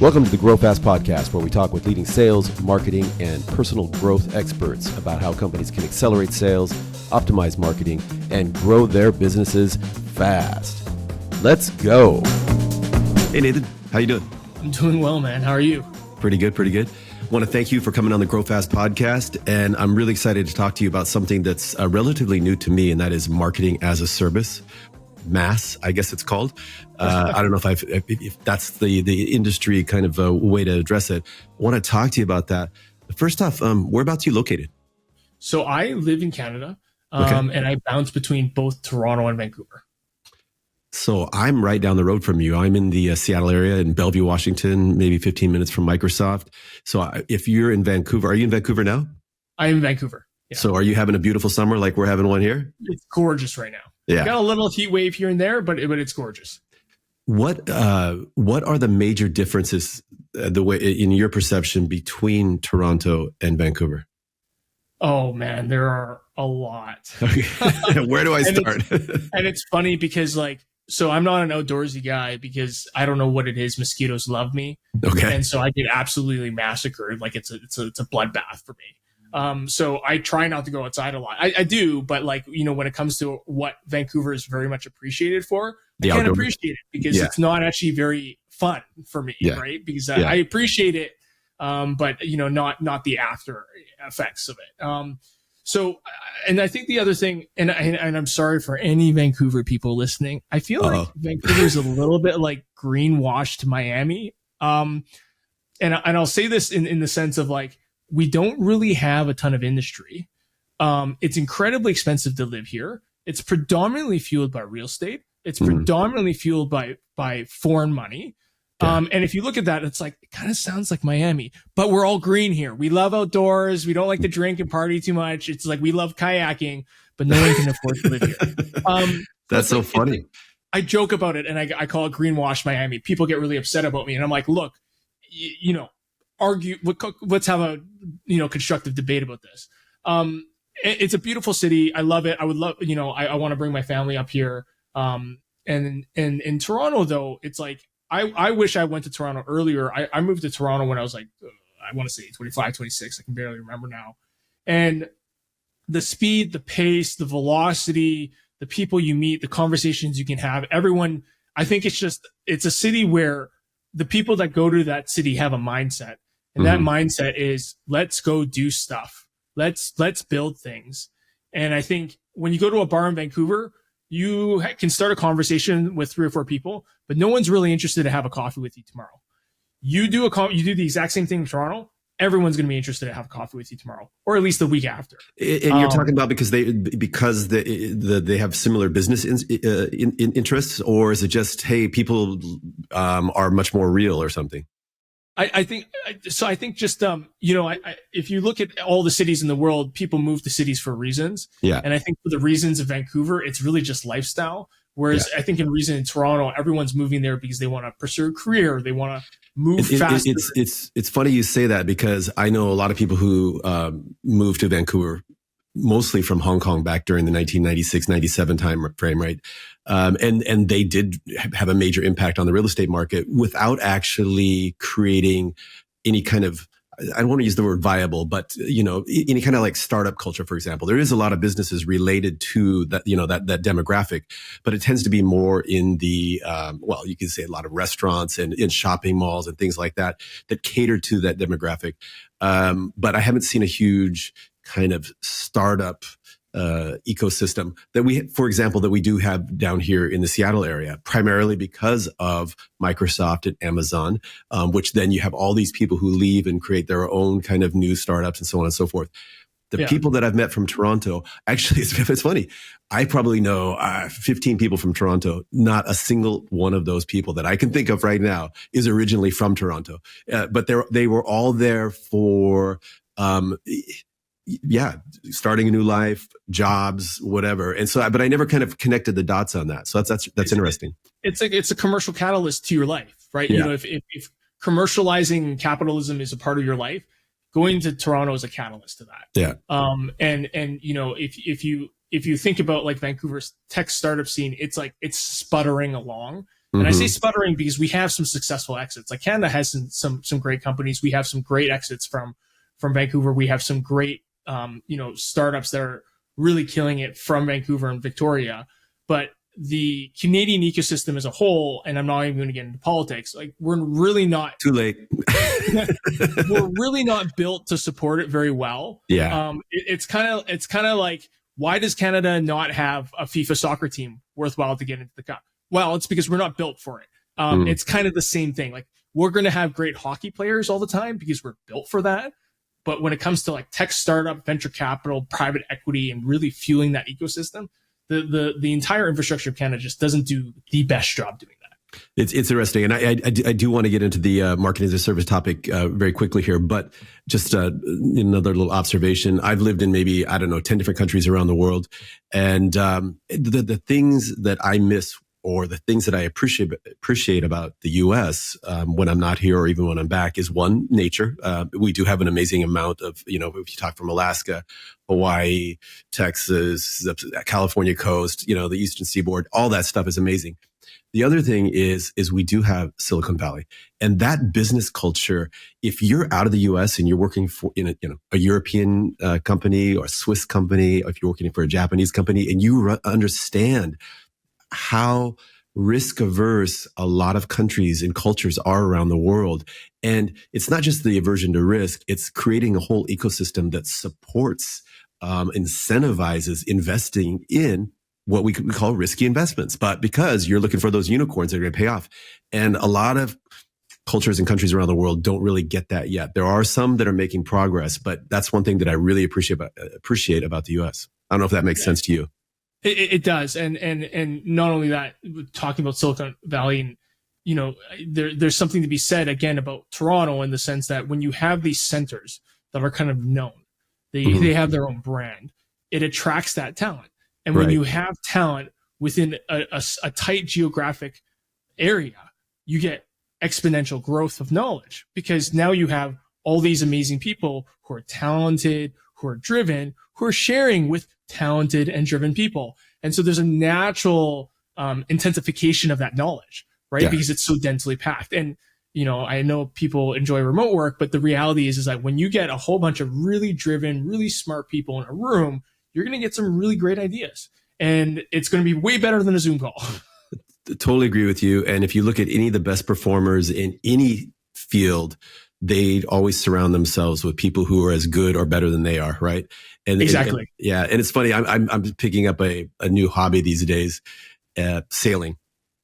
Welcome to the Grow Fast podcast, where we talk with leading sales, marketing, and personal growth experts about how companies can accelerate sales, optimize marketing, and grow their businesses fast. Let's go. Hey, Nathan. How you doing? I'm doing well, man. How are you? Pretty good, pretty good. I want to thank you for coming on the Grow Fast podcast. And I'm really excited to talk to you about something that's relatively new to me, and that is marketing as a service. MaaS, I guess it's called. I don't know if that's the industry kind of way to address it. I want to talk to you about that. First off, whereabouts are you located? So I live in Canada, Okay. and I bounce between both Toronto and Vancouver. So I'm right down the road from you. I'm in the Seattle area in Bellevue, Washington, maybe 15 minutes from Microsoft. So if you're in Vancouver, are you in Vancouver now? I am in Vancouver. Yeah. So are you having a beautiful summer like we're having one here? It's gorgeous right now. Yeah. Got a little heat wave here and there, but it's gorgeous. What are the major differences the way in your perception between Toronto and Vancouver? Oh man, there are a lot. Where do I start? And it's funny because so I'm not an outdoorsy guy because I don't know what it is. Mosquitoes love me. Okay. And so I get absolutely massacred. Like it's a bloodbath for me. So I try not to go outside a lot. I do, but when it comes to what Vancouver is very much appreciated for, I can't appreciate it because it's not actually very fun for me, right? Because I appreciate it, but not the after effects of it. So, and I think the other thing, and I'm sorry for any Vancouver people listening, I feel like Vancouver is a little bit like greenwashed Miami. And I'll say this in the sense of we don't really have a ton of industry. It's incredibly expensive to live here. It's predominantly fueled by real estate. It's predominantly fueled by foreign money. And if you look at that, it's it kind of sounds like Miami, but we're all green here. We love outdoors. We don't like to drink and party too much. It's we love kayaking, but no one can afford to live here. That's so funny. I joke about it and I call it greenwash Miami. People get really upset about me. And I'm like, look, argue, let's have a constructive debate about this. It's a beautiful city. I love it. I would love, I want to bring my family up here. And in Toronto though, it's I wish I went to Toronto earlier. I moved to Toronto when I was I want to say 25, 26. I can barely remember now. And the speed, the pace, the velocity, the people you meet, the conversations you can have, everyone, I think it's a city where the people that go to that city have a mindset. And that mindset is let's go do stuff. Let's build things. And I think when you go to a bar in Vancouver, you can start a conversation with 3 or 4 people, but no one's really interested to have a coffee with you tomorrow. You do the exact same thing in Toronto. Everyone's going to be interested to have a coffee with you tomorrow, or at least the week after. And you're talking about because they have similar business interests, or is it just, hey, people are much more real or something? I think just, if you look at all the cities in the world, people move to cities for reasons. Yeah. And I think for the reasons of Vancouver, it's really just lifestyle. Whereas I think in Toronto, everyone's moving there because they want to pursue a career. They want to move faster. It's funny you say that because I know a lot of people who moved to Vancouver, mostly from Hong Kong back during the 1996, 97 time frame, right? And they did have a major impact on the real estate market without actually creating any kind of, I don't want to use the word viable, but any kind of startup culture, for example. There is a lot of businesses related to that, that demographic, but it tends to be more in the, you can say a lot of restaurants and in shopping malls and things like that cater to that demographic. But I haven't seen a huge kind of startup ecosystem that we do have down here in the Seattle area, primarily because of Microsoft and Amazon, which then you have all these people who leave and create their own kind of new startups and so on and so forth. The people that I've met from Toronto, actually, it's funny. I probably know 15 people from Toronto. Not a single one of those people that I can think of right now is originally from Toronto. But they were all there for starting a new life, jobs, whatever. And so, but I never kind of connected the dots on that. So that's interesting. It's a commercial catalyst to your life, right? Yeah. If commercializing capitalism is a part of your life, going to Toronto is a catalyst to that. Yeah. And if you think about Vancouver's tech startup scene, it's sputtering along. And I say sputtering because we have some successful exits. Like Canada has some great companies. We have some great exits from Vancouver. We have some great, startups that are really killing it from Vancouver and Victoria. But the Canadian ecosystem as a whole, and I'm not even going to get into politics, like we're really not too late. We're really not built to support it very well. Yeah. It's kind of like, why does Canada not have a FIFA soccer team worthwhile to get into the cup? Well, it's because we're not built for it. It's kind of the same thing. Like we're going to have great hockey players all the time because we're built for that. But when it comes to like tech startup, venture capital, private equity, and really fueling that ecosystem, the entire infrastructure of Canada just doesn't do the best job doing that. It's interesting. And I do want to get into the marketing as a service topic very quickly here, but just another little observation. I've lived in maybe, 10 different countries around the world. And the things that I miss or the things that I appreciate about the U.S. When I'm not here or even when I'm back is one, nature. We do have an amazing amount of, if you talk from Alaska, Hawaii, Texas, the California coast, the Eastern Seaboard, all that stuff is amazing. The other thing is we do have Silicon Valley, and that business culture. If you're out of the U.S. and you're working for a European company or a Swiss company, or if you're working for a Japanese company, and you understand how risk averse a lot of countries and cultures are around the world. And it's not just the aversion to risk, it's creating a whole ecosystem that supports, incentivizes investing in what we call risky investments. But because you're looking for those unicorns that are going to pay off. And a lot of cultures and countries around the world don't really get that yet. There are some that are making progress, but that's one thing that I really appreciate about the US. I don't know if that makes sense to you. It does. And not only that, talking about Silicon Valley, and, there's something to be said again about Toronto in the sense that when you have these centers that are kind of known, they have their own brand, it attracts that talent. And when you have talent within a tight geographic area, you get exponential growth of knowledge because now you have all these amazing people who are talented, who are driven, who are sharing with talented and driven people. And so there's a natural intensification of that knowledge, right? Yeah. Because it's so densely packed. And, I know people enjoy remote work, but the reality is that when you get a whole bunch of really driven, really smart people in a room, you're going to get some really great ideas. And it's going to be way better than a Zoom call. Totally agree with you. And if you look at any of the best performers in any field, they always surround themselves with people who are as good or better than they are, right? And exactly. And it's funny. I'm picking up a new hobby these days, sailing,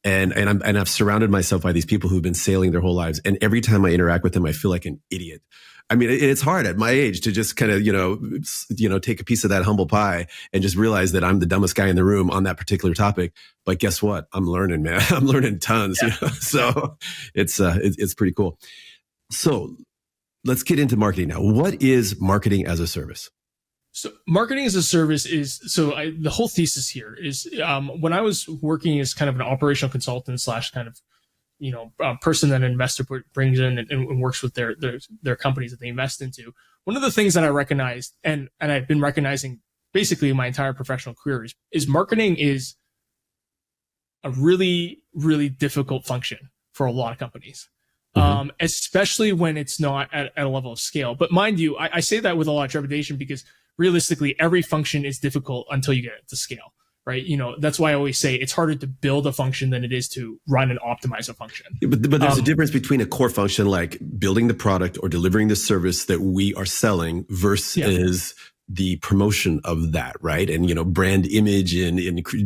and I've surrounded myself by these people who've been sailing their whole lives. And every time I interact with them, I feel like an idiot. I mean, it's hard at my age to just kind of take a piece of that humble pie and just realize that I'm the dumbest guy in the room on that particular topic. But guess what? I'm learning, man. I'm learning tons. Yeah. So it's pretty cool. So let's get into marketing now. What is marketing as a service? So marketing as a service is, the whole thesis here is, when I was working as kind of an operational consultant / kind of, person that an investor brings in and works with their companies that they invest into. One of the things that I recognized and I've been recognizing basically my entire professional career is marketing is a really, really difficult function for a lot of companies. Especially when it's not at a level of scale. But mind you, I say that with a lot of trepidation because realistically, every function is difficult until you get it to scale, right? That's why I always say it's harder to build a function than it is to run and optimize a function. But there's a difference between a core function like building the product or delivering the service that we are selling versus the promotion of that, right? And, brand image and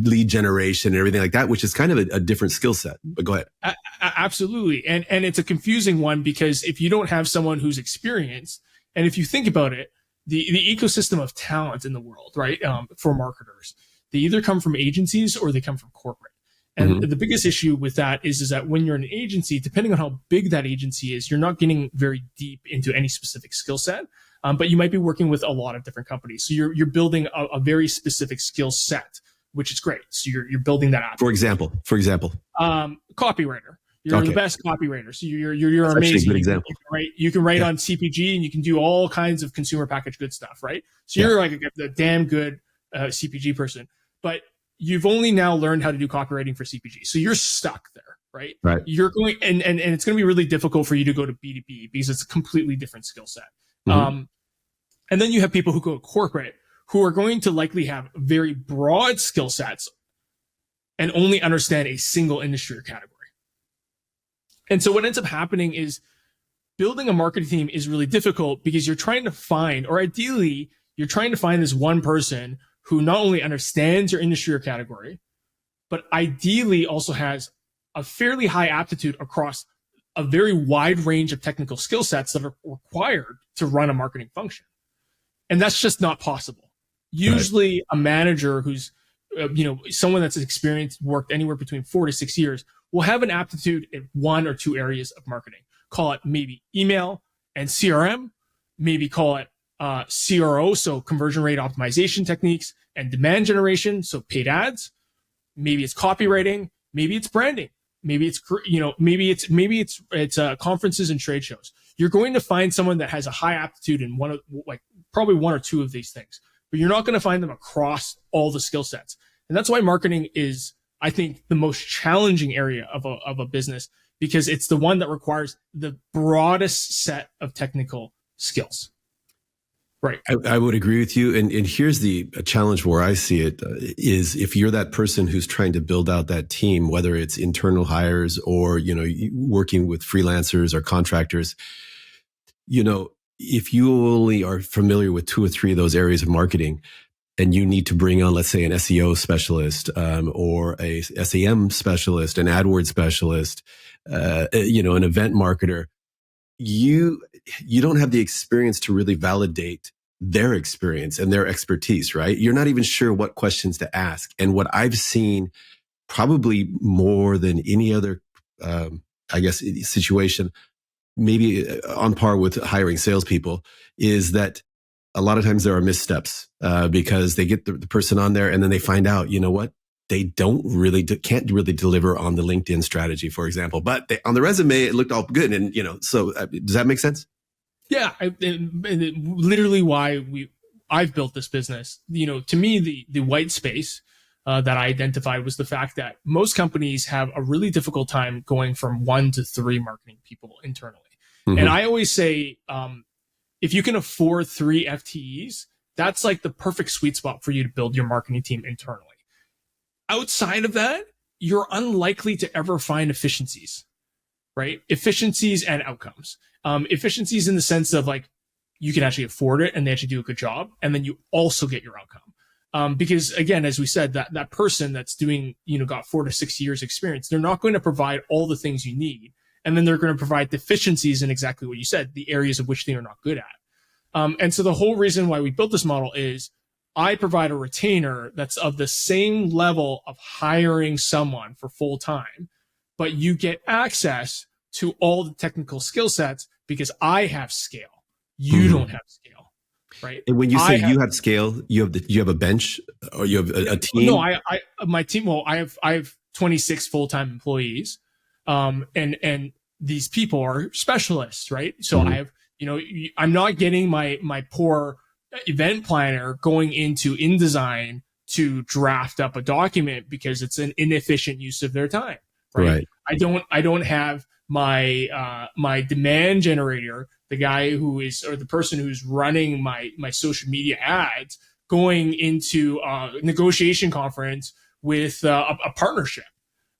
lead generation and everything like that, which is kind of a different skill set. But go ahead. Absolutely. And it's a confusing one because if you don't have someone who's experienced, and if you think about it, the ecosystem of talent in the world, right? For marketers, they either come from agencies or they come from corporate. And the biggest issue with that is that when you're an agency, depending on how big that agency is, you're not getting very deep into any specific skill set. But you might be working with a lot of different companies. So you're building a very specific skill set, which is great. So you're building that out. For example, copywriter. You're the best copywriter. So you're That's amazing. A good example. You can write on CPG and you can do all kinds of consumer packaged goods stuff, right? So you're like a damn good CPG person, but you've only now learned how to do copywriting for CPG. So you're stuck there. right? Right. You're going, and it's going to be really difficult for you to go to B2B because it's a completely different skill set. And then you have people who go corporate who are going to likely have very broad skill sets and only understand a single industry or category. And so what ends up happening is building a marketing team is really difficult because you're trying to find, or ideally, you're trying to find this one person who not only understands your industry or category, but ideally also has a fairly high aptitude across a very wide range of technical skill sets that are required to run a marketing function. And that's just not possible. Usually a manager who's, someone that's experienced, worked anywhere between 4 to 6 years will have an aptitude in 1 or 2 areas of marketing. Call it maybe email and CRM, maybe call it CRO, so conversion rate optimization techniques, and demand generation, so paid ads. Maybe it's copywriting, maybe it's branding, maybe it's conferences and trade shows. You're going to find someone that has a high aptitude in probably 1 or 2 of these things, but you're not going to find them across all the skill sets. And that's why marketing is, I think, the most challenging area of a business, because it's the one that requires the broadest set of technical skills. Right. I would agree with you. And here's the challenge where I see it is if you're that person who's trying to build out that team, whether it's internal hires or, working with freelancers or contractors, if you only are familiar with 2 or 3 of those areas of marketing, and you need to bring on, let's say, an SEO specialist, or a SEM specialist, an AdWords specialist, an event marketer, you don't have the experience to really validate their experience and their expertise, right? You're not even sure what questions to ask. And what I've seen probably more than any other, situation, maybe on par with hiring salespeople, is that a lot of times there are missteps because they get the person on there and then they find out, they can't really deliver on the LinkedIn strategy, for example. But on the resume, it looked all good. And, so does that make sense? Yeah. Literally why I've built this business. To me, the white space that I identified was the fact that most companies have a really difficult time going from 1 to 3 marketing people internally. And I always say, if you can afford 3 FTEs, that's like the perfect sweet spot for you to build your marketing team internally. Outside of that, you're unlikely to ever find efficiencies, right? Efficiencies and outcomes. Efficiencies in the sense of you can actually afford it and they actually do a good job. And then you also get your outcome. Because again, as we said, that person that's doing, got 4 to 6 years experience, they're not going to provide all the things you need. And then they're going to provide deficiencies in exactly what you said, the areas of which they are not good at. And so the whole reason why we built this model is I provide a retainer that's of the same level of hiring someone for full time, but you get access to all the technical skill sets because I have scale. You don't have scale, right? And when you say you have scale, you have a bench or you have a team? No, my team. Well, I have 26 full-time employees. And these people are specialists, right? So I have, I'm not getting my poor event planner going into InDesign to draft up a document because it's an inefficient use of their time, right? I don't have my demand generator, the guy or the person who's running my social media ads, going into a negotiation conference with a partnership,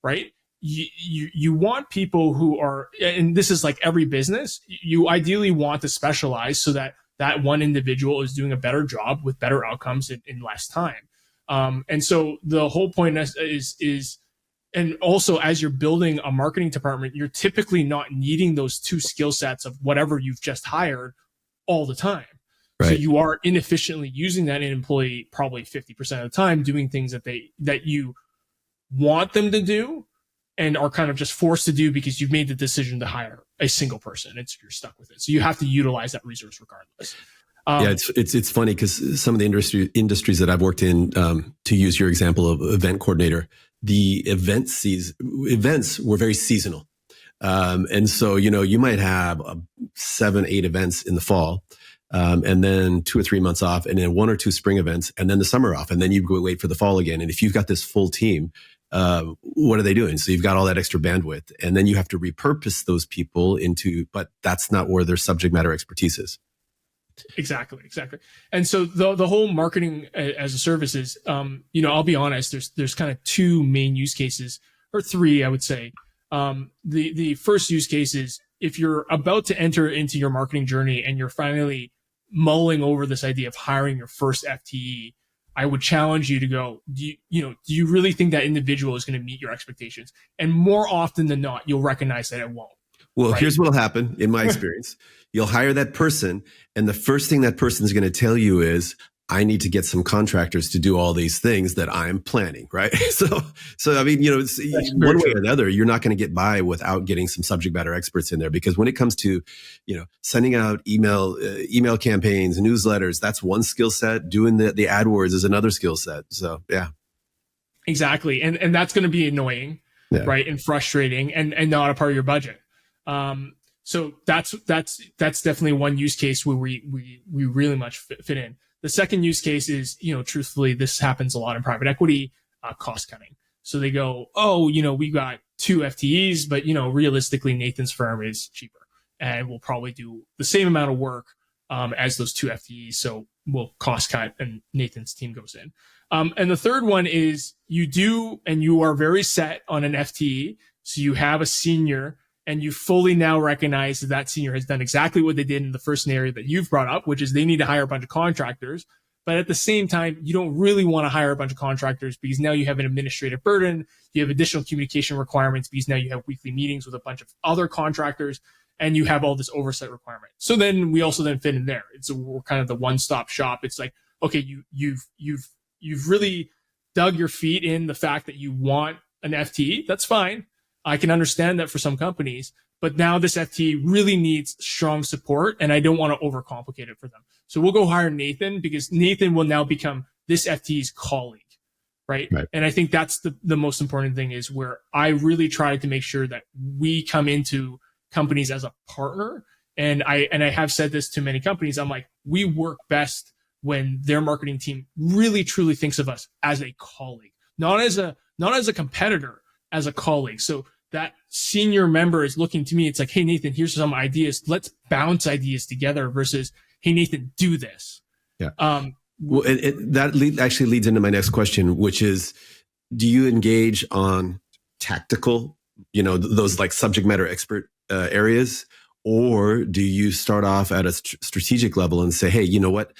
right? You want people who are, and this is like every business, you ideally want to specialize so that one individual is doing a better job with better outcomes in less time. And so the whole point is, and also as you're building a marketing department, you're typically not needing those 2 skill sets of whatever you've just hired all the time. Right. So you are inefficiently using that employee probably 50% of the time, doing things that you want them to do and are kind of just forced to do because you've made the decision to hire a single person and so you're stuck with it. So you have to utilize that resource regardless. It's funny because some of the industries that I've worked in, to use your example of event coordinator, the events were very seasonal. And so, you might have 7, 8 events in the fall, and then 2 or 3 months off, and then 1 or 2 spring events, and then the summer off, and then you go wait for the fall again. And if you've got this full team, what are they doing? So you've got all that extra bandwidth, and then you have to repurpose those people but that's not where their subject matter expertise is. Exactly. And so the whole marketing as a service is, I'll be honest, there's kind of two main use cases, or three, I would say. The first use case is if you're about to enter into your marketing journey and you're finally mulling over this idea of hiring your first FTE, I would challenge you to go, do you really think that individual is going to meet your expectations? And more often than not, you'll recognize that it won't. Well, right? Here's what will happen in my experience. You'll hire that person, and the first thing that person is going to tell you is, I need to get some contractors to do all these things that I'm planning, right? So I mean, one way or another, you're not going to get by without getting some subject matter experts in there, because when it comes to, sending out email campaigns, newsletters, that's one skill set. Doing the AdWords is another skill set. So yeah, exactly, and that's going to be annoying, right, and frustrating, and not a part of your budget. So that's definitely one use case where we really much fit in. The second use case is, truthfully, this happens a lot in private equity, cost cutting. So they go, we got 2 FTEs, but, realistically, Nathan's firm is cheaper and we'll probably do the same amount of work as those 2 FTEs. So we'll cost cut and Nathan's team goes in. And the third one is you are very set on an FTE. So you have a senior, and you fully now recognize that senior has done exactly what they did in the first scenario that you've brought up, which is they need to hire a bunch of contractors. But at the same time, you don't really want to hire a bunch of contractors because now you have an administrative burden. You have additional communication requirements because now you have weekly meetings with a bunch of other contractors, and you have all this oversight requirement. So then we also then fit in there. We're kind of the one-stop shop. It's like, okay, you've really dug your feet in the fact that you want an FTE. That's fine. I can understand that for some companies, but now this FTE really needs strong support, and I don't want to overcomplicate it for them. So we'll go hire Nathan because Nathan will now become this FTE's colleague, right? And I think that's the most important thing, is where I really try to make sure that we come into companies as a partner. And I have said this to many companies. I'm like, we work best when their marketing team really truly thinks of us as a colleague, not as a competitor, as a colleague. So that senior member is looking to me. It's like, hey, Nathan, here's some ideas. Let's bounce ideas together versus, hey, Nathan, do this. Yeah. That actually leads into my next question, which is, do you engage on tactical, those like subject matter expert areas, or do you start off at a strategic level and say, hey, you know what?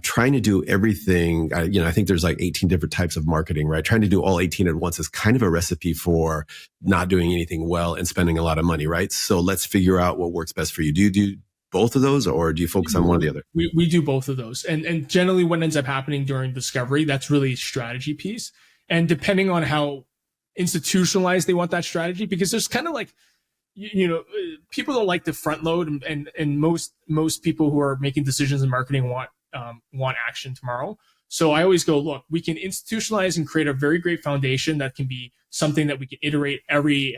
Trying to do everything, I think there's like 18 different types of marketing, right? Trying to do all 18 at once is kind of a recipe for not doing anything well and spending a lot of money, right? So let's figure out what works best for you. Do you do both of those, or do you focus on one or the other? We do both of those. And generally what ends up happening during discovery, that's really a strategy piece. And depending on how institutionalized they want that strategy, because there's kind of like, people don't like to front load, and most people who are making decisions in marketing want action tomorrow. So I always go, look, we can institutionalize and create a very great foundation that can be something that we can iterate every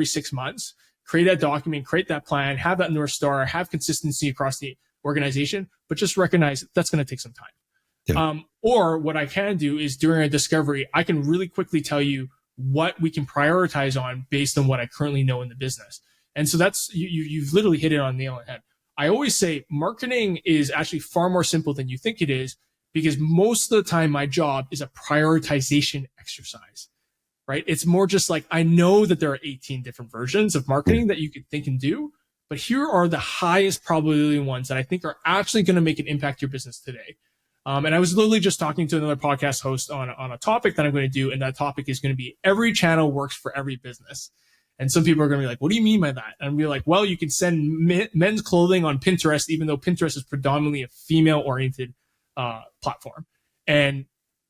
6 months, create that document, create that plan, have that North Star, have consistency across the organization, but just recognize that's going to take some time. Yeah. Or what I can do is during a discovery, I can really quickly tell you what we can prioritize on based on what I currently know in the business. And so that's, you've literally hit it on the nail on the head. I always say marketing is actually far more simple than you think it is, because most of the time my job is a prioritization exercise, right? It's more just like, I know that there are 18 different versions of marketing that you could think and do, but here are the highest probability ones that I think are actually going to make an impact to your business today. And I was literally just talking to another podcast host on a topic that I'm going to do. And that topic is going to be every channel works for every business. And some people are going to be like, what do you mean by that? And I'll be like, well, you can send men's clothing on Pinterest, even though Pinterest is predominantly a female oriented platform. And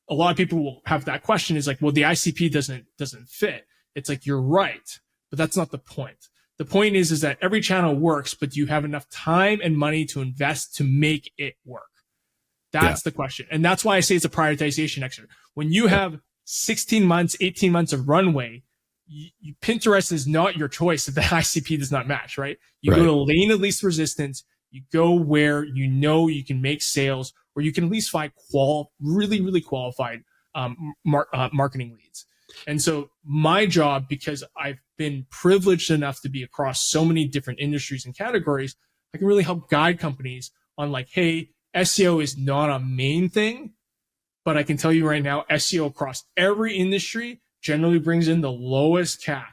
a lot of people will have that question, is like, well, the ICP doesn't fit. It's like, you're right, but that's not the point. The point is that every channel works, but do you have enough time and money to invest to make it work? That's the question. And that's why I say it's a prioritization exercise. When you have 16 months, 18 months of runway, Pinterest is not your choice if the ICP does not match, right? You go to lane of least resistance. You go where you can make sales, or you can at least find really, really qualified marketing leads. And so my job, because I've been privileged enough to be across so many different industries and categories, I can really help guide companies on like, hey, SEO is not a main thing, but I can tell you right now, SEO across every industry generally brings in the lowest CAC.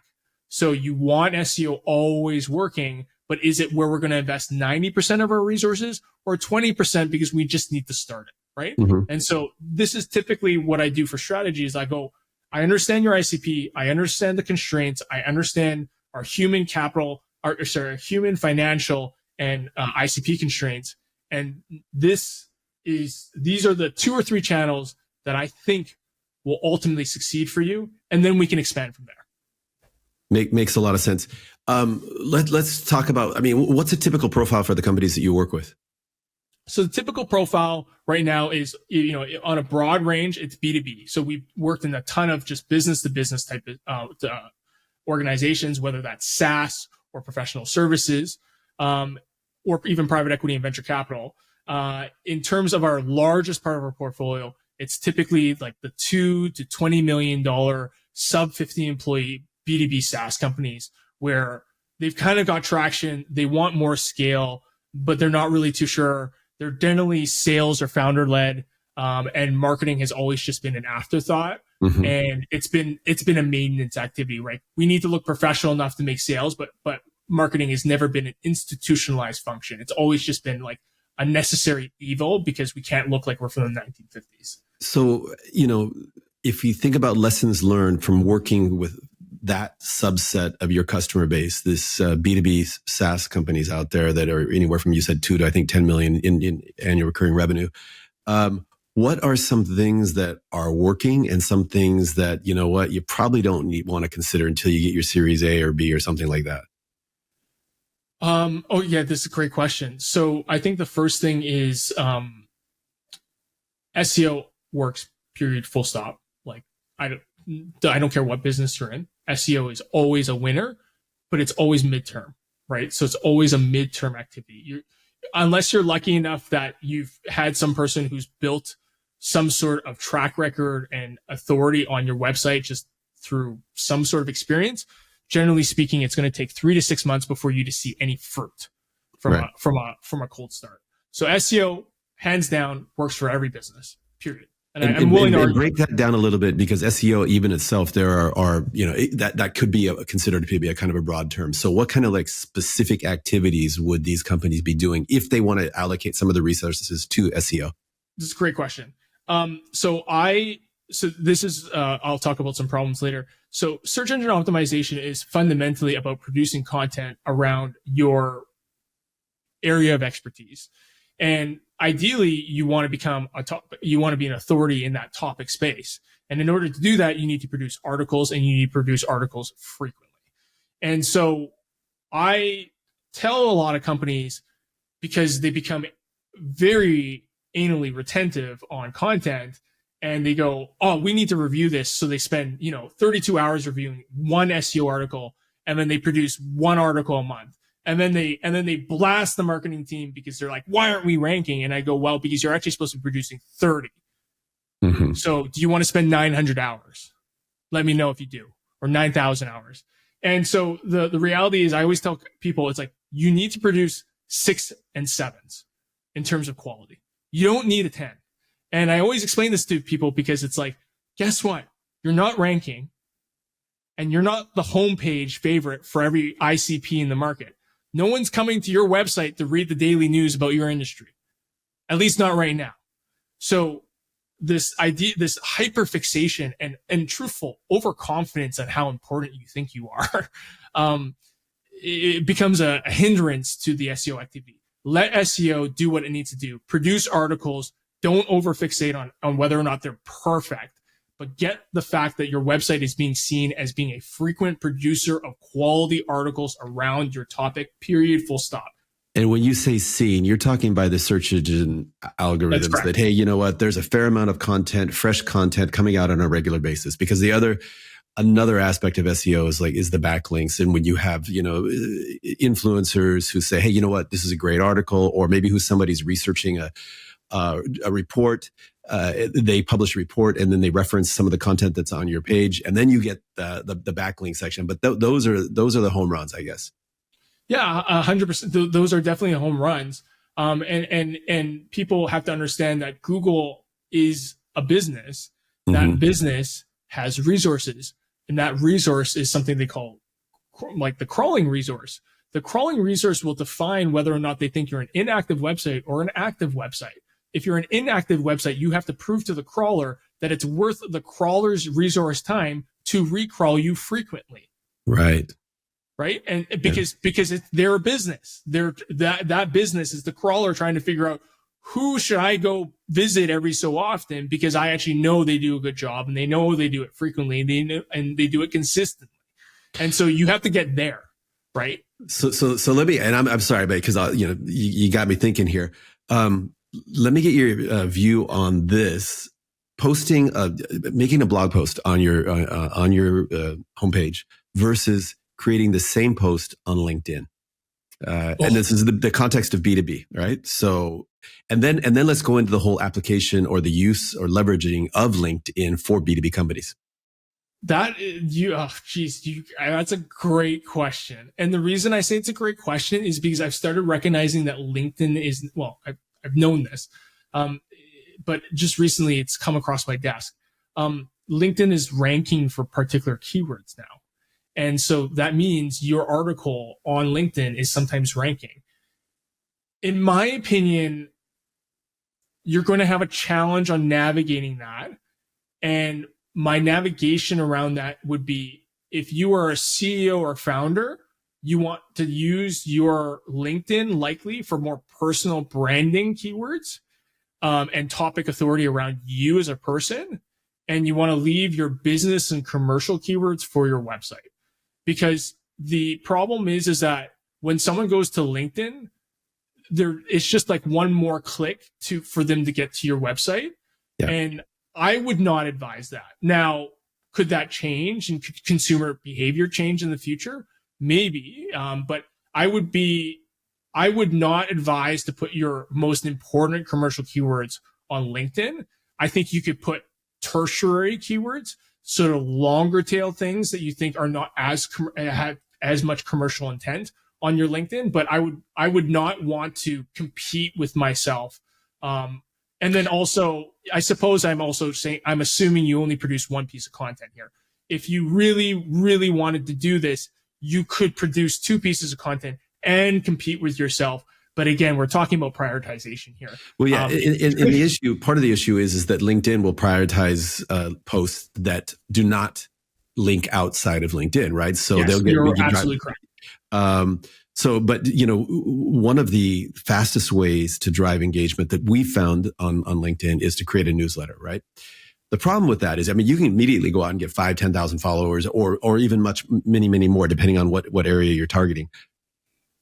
So you want SEO always working, but is it where we're going to invest 90% of our resources or 20% because we just need to start it, right? Mm-hmm. And so this is typically what I do for strategies. I go, I understand your ICP. I understand the constraints. I understand our human capital, human financial and ICP constraints. And these are the 2 or 3 channels that I think will ultimately succeed for you. And then we can expand from there. Makes a lot of sense. Let's talk about, what's a typical profile for the companies that you work with? So the typical profile right now is, on a broad range, it's B2B. So we've worked in a ton of just business to business type of organizations, whether that's SaaS or professional services, or even private equity and venture capital. In terms of our largest part of our portfolio, it's typically like the $2 to $20 million sub 50 employee B2B SaaS companies where they've kind of got traction. They want more scale, but they're not really too sure. They're generally sales or founder led, and marketing has always just been an afterthought. Mm-hmm. And it's been a maintenance activity, right? We need to look professional enough to make sales, but marketing has never been an institutionalized function. It's always just been like a necessary evil because we can't look like we're from the 1950s. So, if you think about lessons learned from working with that subset of your customer base, this B2B SaaS companies out there that are anywhere from, you said 2 to I think 10 million in annual recurring revenue. What are some things that are working and some things that, you probably don't want to consider until you get your Series A or B or something like that? Oh yeah, this is a great question. So I think the first thing is SEO works, period, full stop. Like I don't care what business you're in. SEO is always a winner, but it's always midterm, right? So it's always a midterm activity. Unless you're lucky enough that you've had some person who's built some sort of track record and authority on your website just through some sort of experience. Generally speaking, it's going to take 3 to 6 months before you to see any fruit from a cold start. So SEO, hands down, works for every business, period. And I'm willing to break that down a little bit, because SEO even itself, there are that could be considered to be a kind of a broad term. So what kind of like specific activities would these companies be doing if they want to allocate some of the resources to SEO? This is a great question. So this is, I'll talk about some problems later. So search engine optimization is fundamentally about producing content around your area of expertise. And ideally, you want to become you want to be an authority in that topic space. And in order to do that, you need to produce articles, and you need to produce articles frequently. And so I tell a lot of companies, because they become very anally retentive on content, and they go, oh, we need to review this. So they spend, 32 hours reviewing one SEO article, and then they produce one article a month. And then they blast the marketing team because they're like, why aren't we ranking? And I go, well, because you're actually supposed to be producing 30. Mm-hmm. So do you want to spend 900 hours? Let me know if you do, or 9,000 hours. And so the reality is, I always tell people, it's like, you need to produce 6 and 7s in terms of quality. You don't need a 10. And I always explain this to people because it's like, guess what? You're not ranking, and you're not the homepage favorite for every ICP in the market. No one's coming to your website to read the daily news about your industry, at least not right now. So this idea, this hyperfixation and truthful overconfidence on how important you think you are, it becomes a hindrance to the SEO activity. Let SEO do what it needs to do. Produce articles. Don't overfixate on whether or not they're perfect, but get the fact that your website is being seen as being a frequent producer of quality articles around your topic, period, full stop. And when you say seen, you're talking by the search engine algorithms that, hey, you know what, there's a fair amount of content, fresh content coming out on a regular basis. Because another aspect of SEO is the backlinks. And when you have, influencers who say, hey, you know what, this is a great article, or maybe somebody's researching a report, they publish a report and then they reference some of the content that's on your page, and then you get the backlink section. But those are the home runs, I guess. Yeah, 100%. Those are definitely home runs. And people have to understand that Google is a business. That business has resources, and that resource is something they call like the crawling resource. The crawling resource will define whether or not they think you're an inactive website or an active website. If you're an inactive website, you have to prove to the crawler that it's worth the crawler's resource time to recrawl you frequently. Right. Right. And because it's their business. That business is the crawler trying to figure out who should I go visit every so often, because I actually know they do a good job and they know they do it frequently and they do it consistently. And so you have to get there. Right. So let me, and I'm sorry, but because you got me thinking here. Let me get your view on this. Making a blog post on your homepage versus creating the same post on LinkedIn. And this is the context of B2B, right? So, and then let's go into the whole application or the use or leveraging of LinkedIn for B2B companies. That's a great question. And the reason I say it's a great question is because I've started recognizing that LinkedIn is, well, I've known this, but just recently it's come across my desk. LinkedIn is ranking for particular keywords now. And so that means your article on LinkedIn is sometimes ranking. In my opinion, you're going to have a challenge on navigating that. And my navigation around that would be, if you are a CEO or founder, you want to use your LinkedIn likely for more personal branding keywords and topic authority around you as a person. And you want to leave your business and commercial keywords for your website. Because the problem is that when someone goes to LinkedIn, it's just like one more click for them to get to your website. Yeah. And I would not advise that. Now, could that change and could consumer behavior change in the future? Maybe. But I would not advise to put your most important commercial keywords on LinkedIn. I think you could put tertiary keywords, sort of longer tail things that you think are not have as much commercial intent on your LinkedIn, but I would not want to compete with myself. And then also, I suppose I'm assuming you only produce one piece of content here. If you really, really wanted to do this, you could produce two pieces of content and compete with yourself. But again, we're talking about prioritization here. Well, yeah, in the issue, part of the issue is that LinkedIn will prioritize posts that do not link outside of LinkedIn, right? So yes, you're absolutely correct. But one of the fastest ways to drive engagement that we found on LinkedIn is to create a newsletter, right? The problem with that is, you can immediately go out and get 5,000, 10,000 followers or even many, many more, depending on what area you're targeting,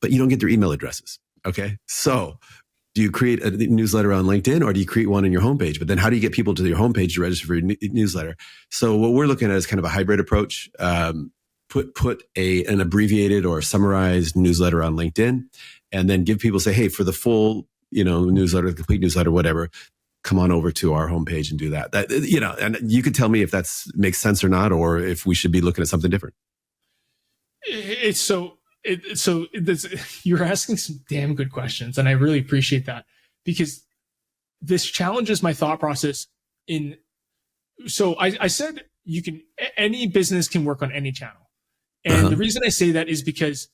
but you don't get their email addresses. Okay. So do you create a newsletter on LinkedIn or do you create one on your homepage? But then how do you get people to your homepage to register for your newsletter? So what we're looking at is kind of a hybrid approach. Put an abbreviated or summarized newsletter on LinkedIn, and then give people, say, hey, for the full, newsletter, the complete newsletter, whatever, come on over to our homepage and do that. And you could tell me if that makes sense or not, or if we should be looking at something different. You're asking some damn good questions, and I really appreciate that, because this challenges my thought process. So I said any business can work on any channel. And the reason I say that is because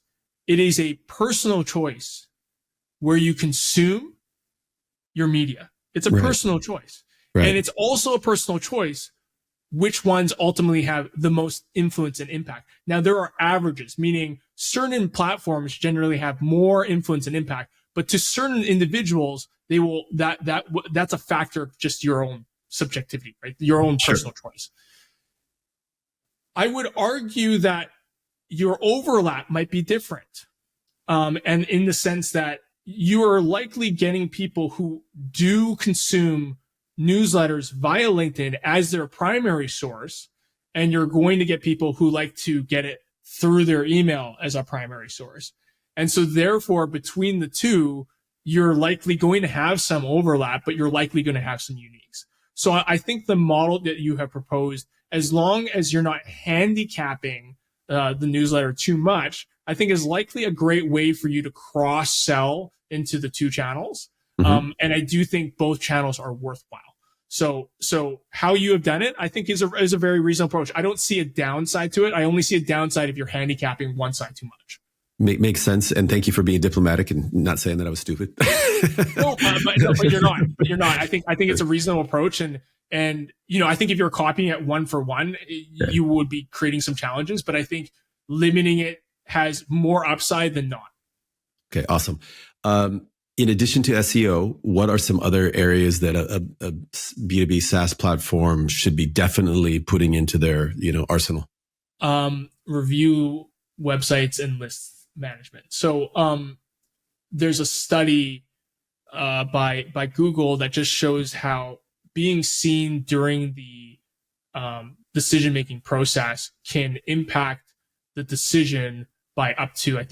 it is a personal choice where you consume your media. It's a personal choice. Right. And it's also a personal choice which ones ultimately have the most influence and impact. Now, there are averages, meaning certain platforms generally have more influence and impact, but to certain individuals, they will, that's a factor of just your own subjectivity, right? Your own personal choice. I would argue that your overlap might be different. And in the sense that you are likely getting people who do consume newsletters via LinkedIn as their primary source, and you're going to get people who like to get it through their email as a primary source. And so therefore, between the two, you're likely going to have some overlap, but you're likely going to have some uniques. So I think the model that you have proposed, as long as you're not handicapping the newsletter too much, I think is likely a great way for you to cross sell into the two channels. And I do think both channels are worthwhile. So how you have done it, I think is a very reasonable approach. I don't see a downside to it. I only see a downside if you're handicapping one side too much. Makes sense. And thank you for being diplomatic and not saying that I was stupid. But you're not. But you're not. I think it's a reasonable approach. And I think if you're copying it one for one, you would be creating some challenges. But I think limiting it has more upside than not. Okay, awesome. In addition to SEO, what are some other areas that a B2B SaaS platform should be definitely putting into their, arsenal? Review websites and list management. So there's a study by Google that just shows how being seen during the decision-making process can impact the decision by up to, I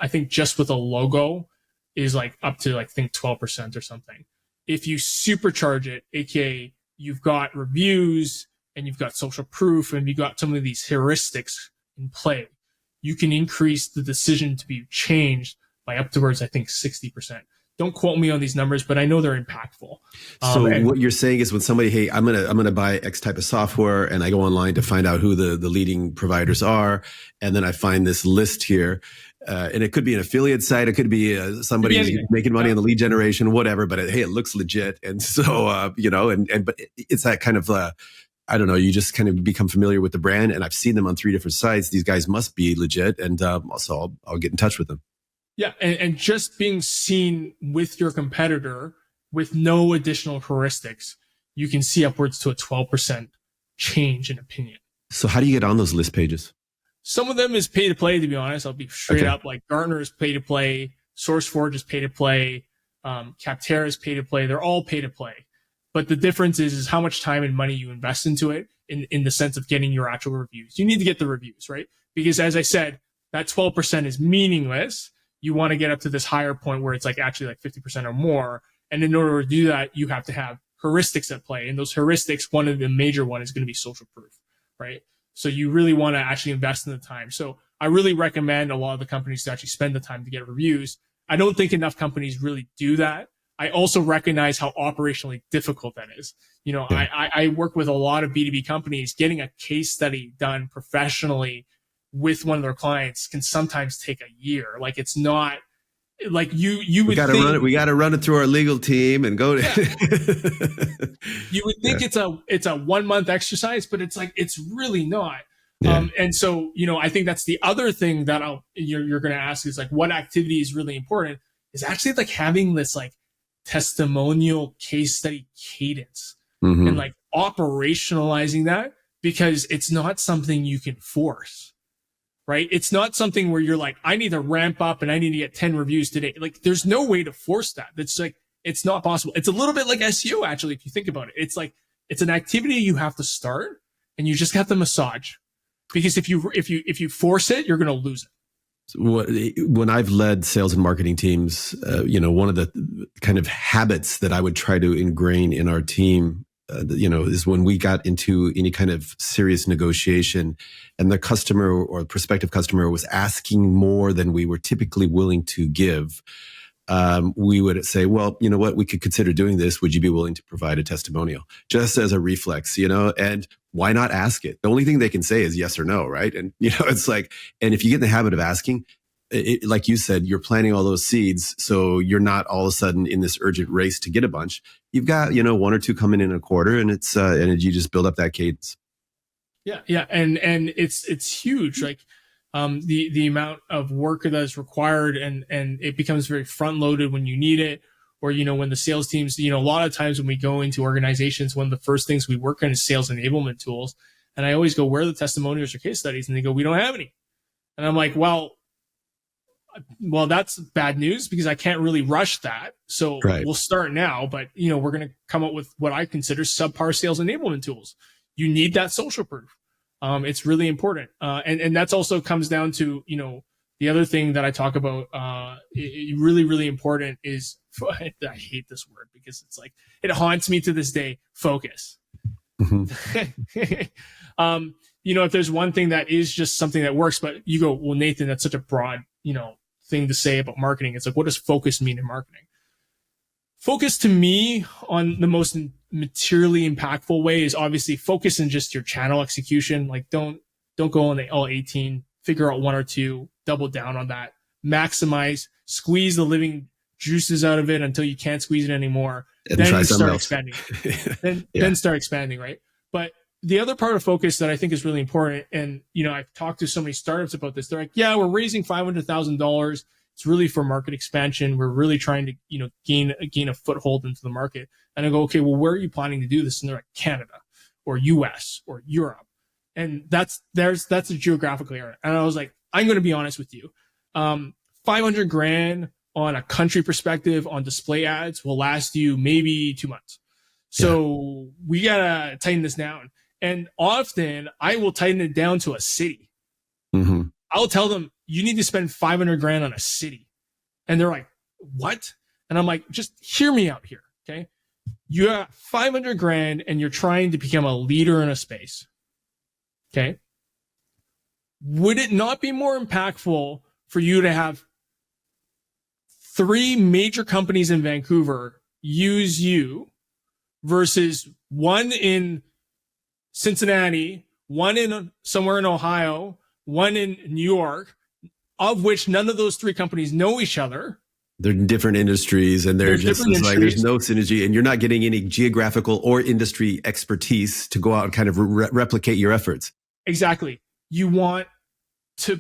think just with a logo is like up to 12% or something. If you supercharge it, aka you've got reviews and you've got social proof and you've got some of these heuristics in play, you can increase the decision to be changed by up towards, I think, 60%. Don't quote me on these numbers, but I know they're impactful. So what you're saying is when somebody, hey, I'm gonna buy X type of software, and I go online to find out who the leading providers are, and then I find this list here, and it could be an affiliate site, it could be somebody who's making money on the lead generation, whatever. But hey, it looks legit, and so but it's that kind of I don't know. You just kind of become familiar with the brand, and I've seen them on 3 different sites. These guys must be legit, and so I'll get in touch with them. Yeah, and just being seen with your competitor with no additional heuristics, you can see upwards to a 12% change in opinion. So how do you get on those list pages? Some of them is pay to play, to be honest. I'll be straight up. Like Gartner is pay to play, SourceForge is pay to play, Capterra is pay to play. They're all pay to play. But the difference is how much time and money you invest into it in the sense of getting your actual reviews. You need to get the reviews, right? Because as I said, that 12% is meaningless. You want to get up to this higher point where it's actually 50% or more. And in order to do that, you have to have heuristics at play. And those heuristics, one of the major one is going to be social proof, right? So you really want to actually invest in the time. So I really recommend a lot of the companies to actually spend the time to get reviews. I don't think enough companies really do that. I also recognize how operationally difficult that is. I work with a lot of B2B companies. Getting a case study done professionally with one of their clients can sometimes take a year. It's not like you would we got to run it through our legal team and go to you would think it's a 1 month exercise, but it's really not. And so I think that's the other thing that you're going to ask is what activity is really important is actually having this testimonial case study cadence and operationalizing that, because it's not something you can force. Right? It's not something where you're I need to ramp up and I need to get 10 reviews today. There's no way to force that. That's it's not possible. It's a little bit like SEO, actually, if you think about it. It's an activity you have to start and you just have to massage, because if you force it, you're going to lose it. When I've led sales and marketing teams, one of the kind of habits that I would try to ingrain in our team is when we got into any kind of serious negotiation and the customer or prospective customer was asking more than we were typically willing to give, we would say, well, you know what, we could consider doing this. Would you be willing to provide a testimonial? Just as a reflex, and why not ask it? The only thing they can say is yes or no, right? And, it's and if you get in the habit of asking, like you said, you're planting all those seeds. So you're not all of a sudden in this urgent race to get a bunch. You've got, 1 or 2 coming in a quarter, and it's, and you just build up that cadence. Yeah. Yeah. And it's huge. The amount of work that is required and it becomes very front loaded when you need it. Or, when the sales teams, a lot of times when we go into organizations, one of the first things we work on is sales enablement tools. And I always go, where are the testimonials or case studies? And they go, we don't have any. And I'm like, well, that's bad news, because I can't really rush that. So We'll start now, but we're going to come up with what I consider subpar sales enablement tools. You need that social proof. It's really important. And that's also comes down to, the other thing that I talk about, really, really important is, I hate this word because it's like, it haunts me to this day. Focus. If there's one thing that is just something that works, but you go, well, Nathan, that's such a broad, thing to say about marketing. It's like, what does focus mean in marketing? Focus to me on the most materially impactful way is obviously focus in just your channel execution. Like don't go on the all 18, figure out one or two, double down on that, maximize, squeeze the living juices out of it until you can't squeeze it anymore. And then start expanding. Then start expanding, right? But the other part of focus that I think is really important, and I've talked to so many startups about this. They're like, yeah, we're raising $500,000. It's really for market expansion. We're really trying to, gain a foothold into the market. And I go, okay, well, where are you planning to do this? And they're like, Canada or US or Europe. And that's a geographical area. And I was like, I'm going to be honest with you. $500,000 on a country perspective on display ads will last you maybe 2 months. So we got to tighten this down. And often I will tighten it down to a city. I'll tell them, you need to spend $500,000 on a city. And they're like, what? And I'm like, just hear me out here. Okay. You have $500,000 and you're trying to become a leader in a space. Okay. Would it not be more impactful for you to have 3 major companies in Vancouver use you versus one in Cincinnati, one in somewhere in Ohio, one in New York, of which none of those 3 companies know each other? They're in different industries, and they're just like, there's no synergy, and you're not getting any geographical or industry expertise to go out and kind of replicate your efforts. Exactly. You want to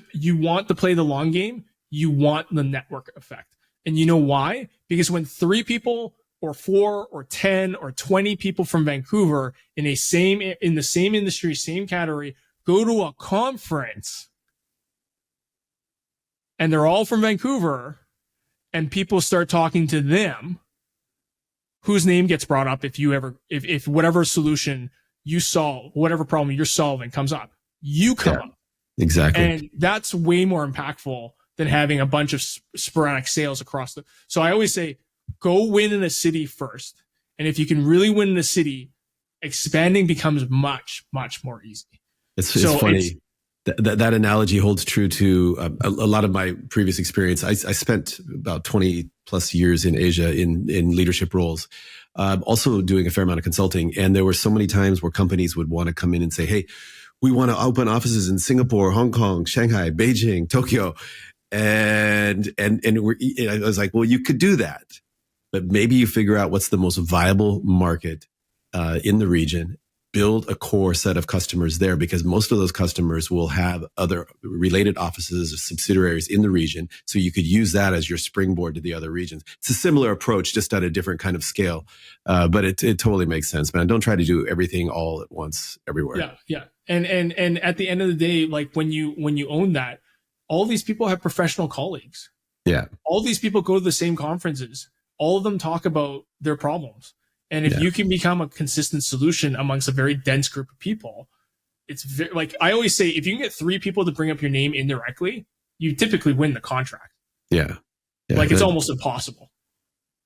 play the long game. You want the network effect. And you know why? Because when 3 people or 4 or 10 or 20 people from Vancouver in the same industry, same category, go to a conference and they're all from Vancouver and people start talking to them, whose name gets brought up if whatever solution you solve, whatever problem you're solving comes up, you come up. Exactly. And that's way more impactful than having a bunch of sporadic sales across so I always say, go win in a city first. And if you can really win in a city, expanding becomes much, much more easy. It's funny. That analogy holds true to a lot of my previous experience. I spent about 20 plus years in Asia in leadership roles, also doing a fair amount of consulting. And there were so many times where companies would want to come in and say, hey, we want to open offices in Singapore, Hong Kong, Shanghai, Beijing, Tokyo. And I was like, well, you could do that, but maybe you figure out what's the most viable market in the region, build a core set of customers there, because most of those customers will have other related offices or subsidiaries in the region. So you could use that as your springboard to the other regions. It's a similar approach, just at a different kind of scale. But it totally makes sense, man. Don't try to do everything all at once everywhere. Yeah. And at the end of the day, like when you own that, all these people have professional colleagues. Yeah. All these people go to the same conferences. All of them talk about their problems. And if you can become a consistent solution amongst a very dense group of people, it's like I always say, if you can get 3 people to bring up your name indirectly, you typically win the contract. Yeah. Like it's almost impossible.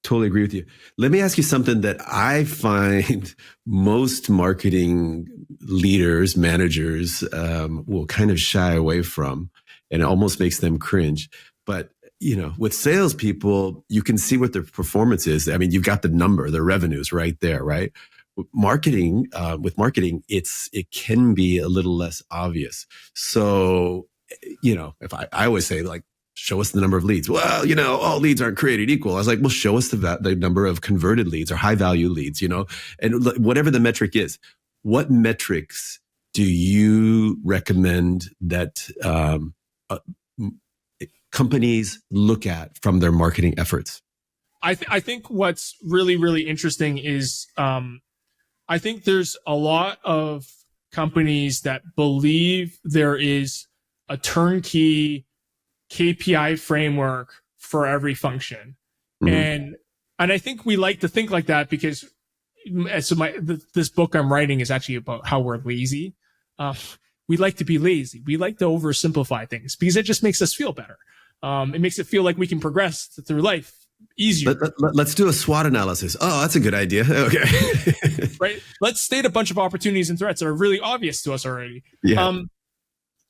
Totally agree with you. Let me ask you something that I find most marketing leaders, managers will kind of shy away from, and it almost makes them cringe. But with salespeople, you can see what their performance is. I mean, you've got the number, the revenues right there, right? With marketing, it can be a little less obvious. So, if I always say, like, show us the number of leads. Well, all leads aren't created equal. I was like, well, show us the number of converted leads or high value leads, and whatever the metric is. What metrics do you recommend that companies look at from their marketing efforts? I think what's really, really interesting is I think there's a lot of companies that believe there is a turnkey KPI framework for every function. And I think we like to think like that because this book I'm writing is actually about how we're lazy. We like to be lazy. We like to oversimplify things because it just makes us feel better. It makes it feel like we can progress through life easier. Let's do a SWOT analysis. Oh, that's a good idea. Okay. Right. Let's state a bunch of opportunities and threats that are really obvious to us already. Yeah.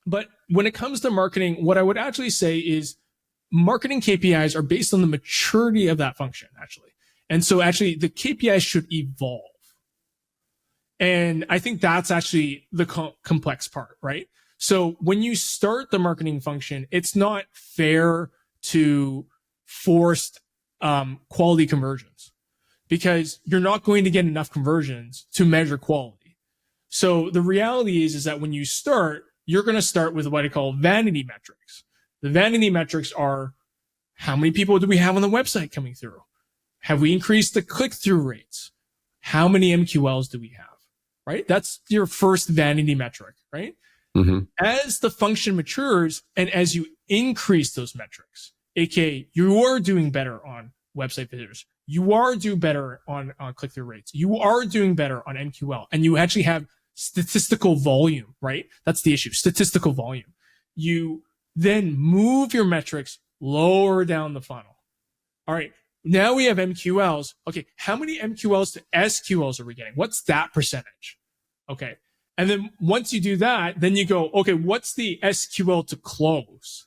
But when it comes to marketing, what I would actually say is marketing KPIs are based on the maturity of that function, actually. And so actually the KPIs should evolve. And I think that's actually the complex part, right? So when you start the marketing function, it's not fair to force quality conversions because you're not going to get enough conversions to measure quality. So the reality is that when you start, you're going to start with what I call vanity metrics. The vanity metrics are how many people do we have on the website coming through? Have we increased the click-through rates? How many MQLs do we have? Right? That's your first vanity metric, right? Mm-hmm. As the function matures and as you increase those metrics, aka you are doing better on website visitors, you are doing better on click-through rates, you are doing better on MQL, and you actually have statistical volume, right? That's the issue, statistical volume. You then move your metrics lower down the funnel. All right, now we have MQLs. Okay, how many MQLs to SQLs are we getting? What's that percentage? Okay. And then once you do that, then you go, okay, what's the SQL to close?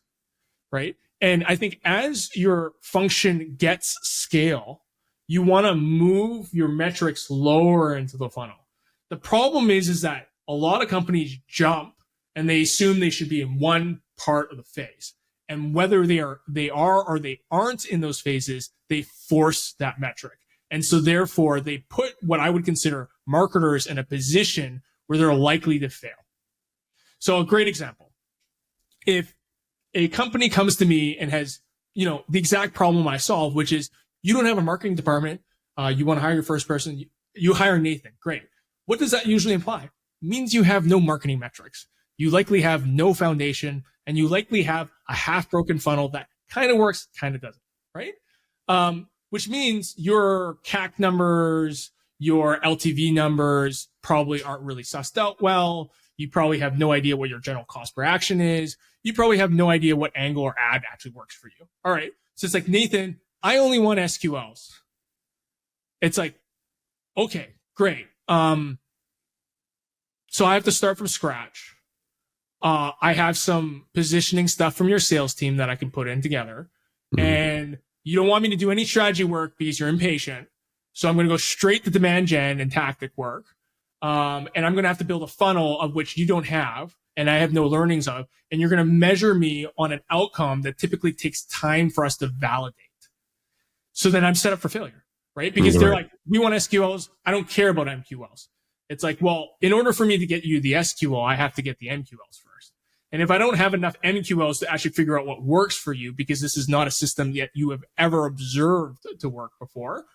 Right. And I think as your function gets scale, you want to move your metrics lower into the funnel. The problem is that a lot of companies jump and they assume they should be in one part of the phase. And whether they are or they aren't in those phases, they force that metric. And so therefore they put what I would consider marketers in a position where they're likely to fail. So a great example, if a company comes to me and has, the exact problem I solve, which is you don't have a marketing department, you want to hire your first person, you hire Nathan, great. What does that usually imply? It means you have no marketing metrics. You likely have no foundation, and you likely have a half-broken funnel that kind of works, kind of doesn't, right? Which means your CAC numbers, your LTV numbers probably aren't really sussed out well. You probably have no idea what your general cost per action is. You probably have no idea what angle or ad actually works for you. All right. So it's like, Nathan, I only want SQLs. It's like, okay, great. So I have to start from scratch. I have some positioning stuff from your sales team that I can put in together. Mm-hmm. And you don't want me to do any strategy work because you're impatient. So I'm going to go straight to demand gen and tactic work. And I'm going to have to build a funnel of which you don't have and I have no learnings of. And you're going to measure me on an outcome that typically takes time for us to validate. So then I'm set up for failure, right? Because they're like, we want SQLs. I don't care about MQLs. It's like, well, in order for me to get you the SQL, I have to get the MQLs first. And if I don't have enough MQLs to actually figure out what works for you, because this is not a system yet you have ever observed to work before,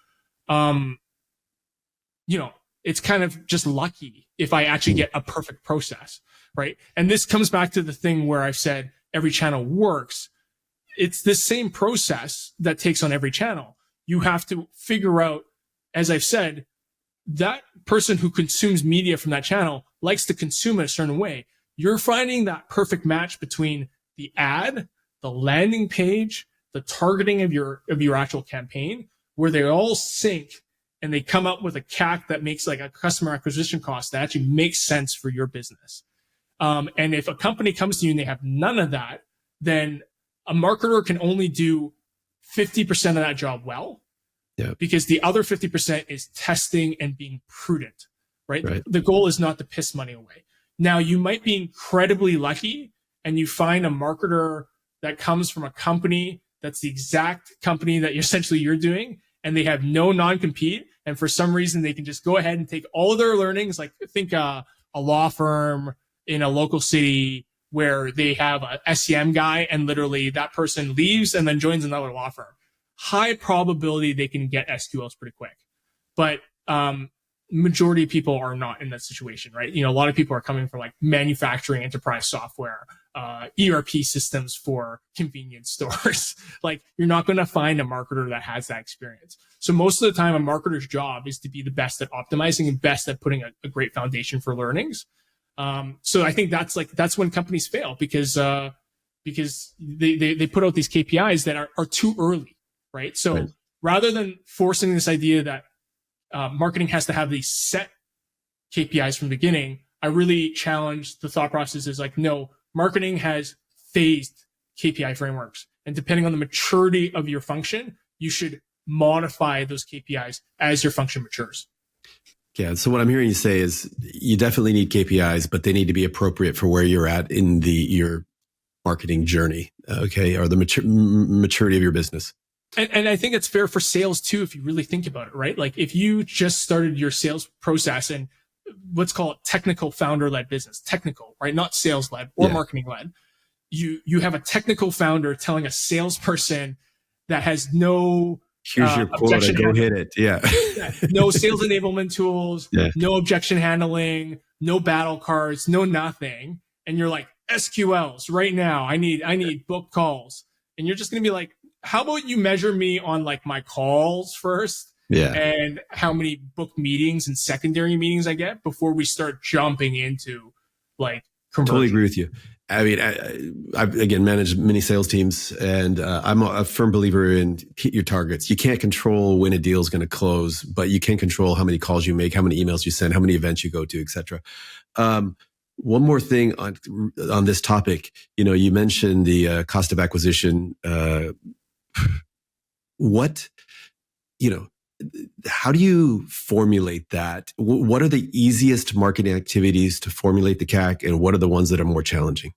it's kind of just lucky if I actually get a perfect process, right? And this comes back to the thing where I've said every channel works. It's the same process that takes on every channel. You have to figure out, as I've said, that person who consumes media from that channel likes to consume it a certain way. You're finding that perfect match between the ad, the landing page, the targeting of your actual campaign, where they all sync and they come up with a CAC that makes like a customer acquisition cost that actually makes sense for your business. And if a company comes to you and they have none of that, then a marketer can only do 50% of that job well. Yeah. Because the other 50% is testing and being prudent, right? The goal is not to piss money away. Now, you might be incredibly lucky and you find a marketer that comes from a company that's the exact company that you're doing, and they have no non-compete. And for some reason, they can just go ahead and take all of their learnings. Like think a law firm in a local city where they have a SEM guy and literally that person leaves and then joins another law firm. High probability they can get SQLs pretty quick. But majority of people are not in that situation, right? A lot of people are coming from like manufacturing enterprise software, ERP systems for convenience stores. Like you're not going to find a marketer that has that experience. So most of the time, a marketer's job is to be the best at optimizing and best at putting a great foundation for learnings. So I think that's when companies fail because they put out these KPIs that are too early, right? So rather than forcing this idea that marketing has to have these set KPIs from the beginning, I really challenge the thought process is like, no, marketing has phased KPI frameworks. And depending on the maturity of your function, you should modify those KPIs as your function matures. Yeah. So what I'm hearing you say is you definitely need KPIs, but they need to be appropriate for where you're at in your marketing journey. Okay. Or the maturity of your business. And I think it's fair for sales too, if you really think about it, right? Like if you just started your sales process and let's call it technical founder-led business, technical, right? Not sales-led or marketing-led. You have a technical founder telling a salesperson that has no here's your quota, go hit it. Yeah. No sales enablement tools, no objection handling, no battle cards, no nothing. And you're like, SQLs right now. I need book calls. And you're just going to be like, how about you measure me on like my calls first? Yeah. And how many book meetings and secondary meetings I get before we start jumping into like conversion. Totally agree with you. I mean, I've again managed many sales teams, and I'm a firm believer in hit your targets. You can't control when a deal is going to close, but you can control how many calls you make, how many emails you send, how many events you go to, etc. One more thing on this topic. You know, you mentioned the cost of acquisition. How do you formulate that? What are the easiest marketing activities to formulate the CAC, and what are the ones that are more challenging?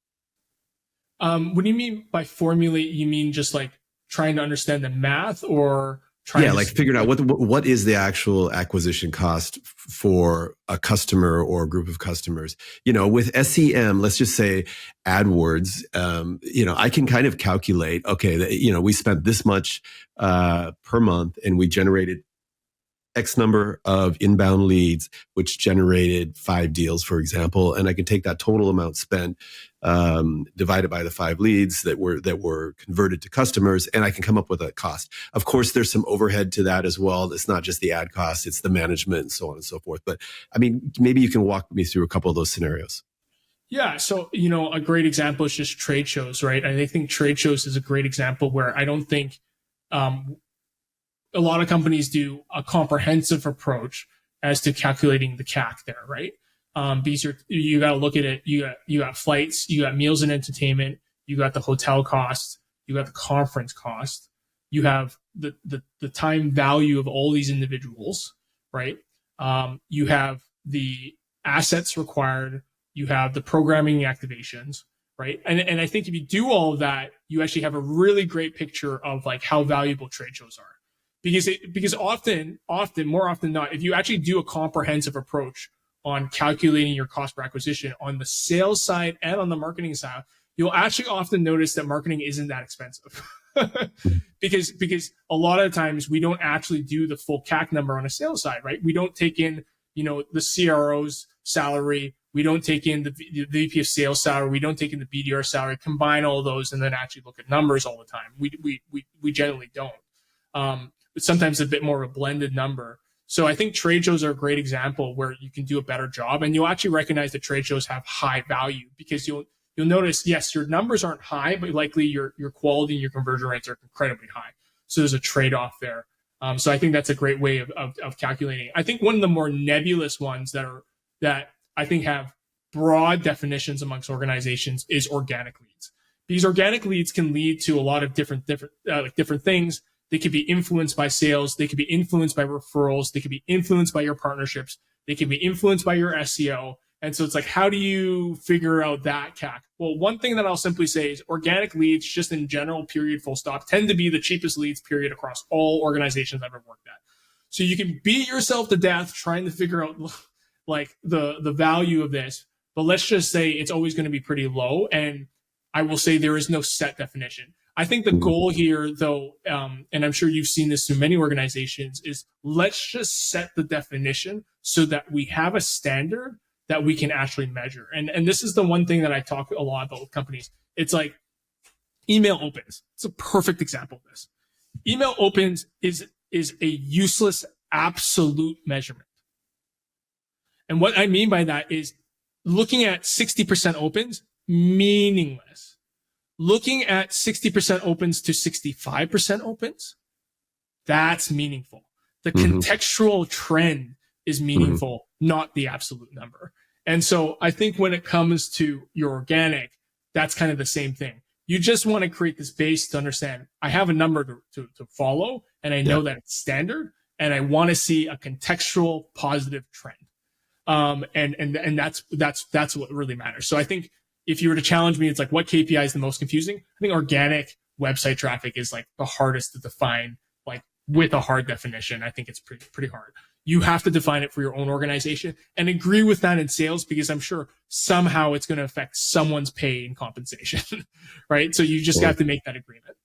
What do you mean by formulate? You mean just like trying to understand the math, or trying to figuring out what is the actual acquisition cost for a customer or a group of customers? You know, with SEM, let's just say AdWords, I can kind of calculate, okay, we spent this much per month and we generated X number of inbound leads, which generated 5 deals, for example. And I can take that total amount spent, divided by the 5 leads that were converted to customers, and I can come up with a cost. Of course, there's some overhead to that as well. It's not just the ad cost, it's the management and so on and so forth. But I mean, maybe you can walk me through a couple of those scenarios. Yeah. So, a great example is just trade shows, right? And I think trade shows is a great example where I don't think, a lot of companies do a comprehensive approach as to calculating the CAC there, right? Because you got to look at it. You got flights, you got meals and entertainment, you got the hotel cost, you got the conference cost, you have the time value of all these individuals, right? You have the assets required, you have the programming and activations, right? And I think if you do all of that, you actually have a really great picture of like how valuable trade shows are. Because often, more often than not, if you actually do a comprehensive approach on calculating your cost per acquisition on the sales side and on the marketing side, you'll actually often notice that marketing isn't that expensive. because a lot of times we don't actually do the full CAC number on a sales side, right? We don't take in, the CRO's salary. We don't take in the VP of sales salary. We don't take in the BDR salary, combine all those, and then actually look at numbers all the time. We generally don't. But sometimes a bit more of a blended number. So I think trade shows are a great example where you can do a better job, and you'll actually recognize that trade shows have high value because you'll notice, yes, your numbers aren't high, but likely your quality and your conversion rates are incredibly high. So there's a trade-off there. So I think that's a great way of calculating. I think one of the more nebulous ones that I think have broad definitions amongst organizations is organic leads. These organic leads can lead to a lot of different things. They could be influenced by sales. They could be influenced by referrals. They could be influenced by your partnerships. They can be influenced by your SEO. And so it's like, how do you figure out that CAC? Well, one thing that I'll simply say is organic leads, just in general, period, full stop, tend to be the cheapest leads, period, across all organizations I've ever worked at. So you can beat yourself to death trying to figure out like the value of this, but let's just say it's always going to be pretty low. And I will say there is no set definition. I think the goal here, though, and I'm sure you've seen this through many organizations, is let's just set the definition so that we have a standard that we can actually measure. And this is the one thing that I talk a lot about with companies. It's like email opens. It's a perfect example of this. Email opens is a useless absolute measurement. And what I mean by that is looking at 60% opens, meaningless. Looking at 60% opens to 65% opens, that's meaningful. The contextual trend is meaningful, not the absolute number. And so I think when it comes to your organic, that's kind of the same thing. You just want to create this base to understand, I have a number to follow, and I know that it's standard, and I want to see a contextual positive trend. And that's what really matters. So I think if you were to challenge me, it's like, what KPI is the most confusing? I think organic website traffic is like the hardest to define, like with a hard definition. I think it's pretty hard. You have to define it for your own organization and agree with that in sales, because I'm sure somehow it's going to affect someone's pay and compensation, right? So you just have to make that agreement.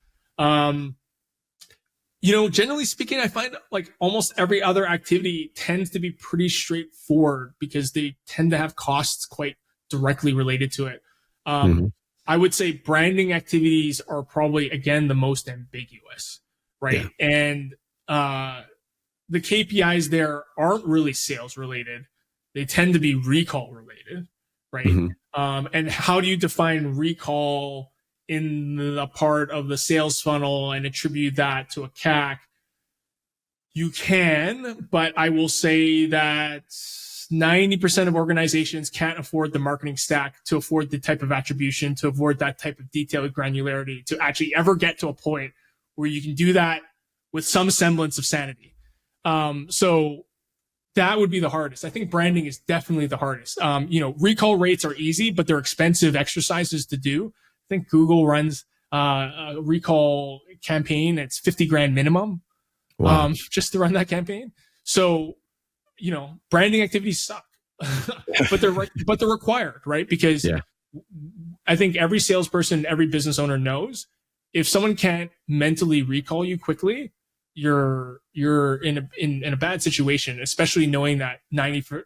Generally speaking, I find like almost every other activity tends to be pretty straightforward because they tend to have costs quite directly related to it. I would say branding activities are probably, again, the most ambiguous, right? Yeah. And the KPIs there aren't really sales related. They tend to be recall related, right? And how do you define recall in the part of the sales funnel and attribute that to a CAC? You can, but I will say that 90% of organizations can't afford the marketing stack to afford the type of attribution, to afford that type of detailed granularity, to actually ever get to a point where you can do that with some semblance of sanity. So that would be the hardest. I think branding is definitely the hardest. Recall rates are easy, but they're expensive exercises to do. I think Google runs a recall campaign. It's $50,000 minimum. Wow. Just to run that campaign. So, branding activities suck, but they're required, right? Because I think every salesperson, every business owner knows if someone can't mentally recall you quickly, you're in a bad situation, especially knowing that 95%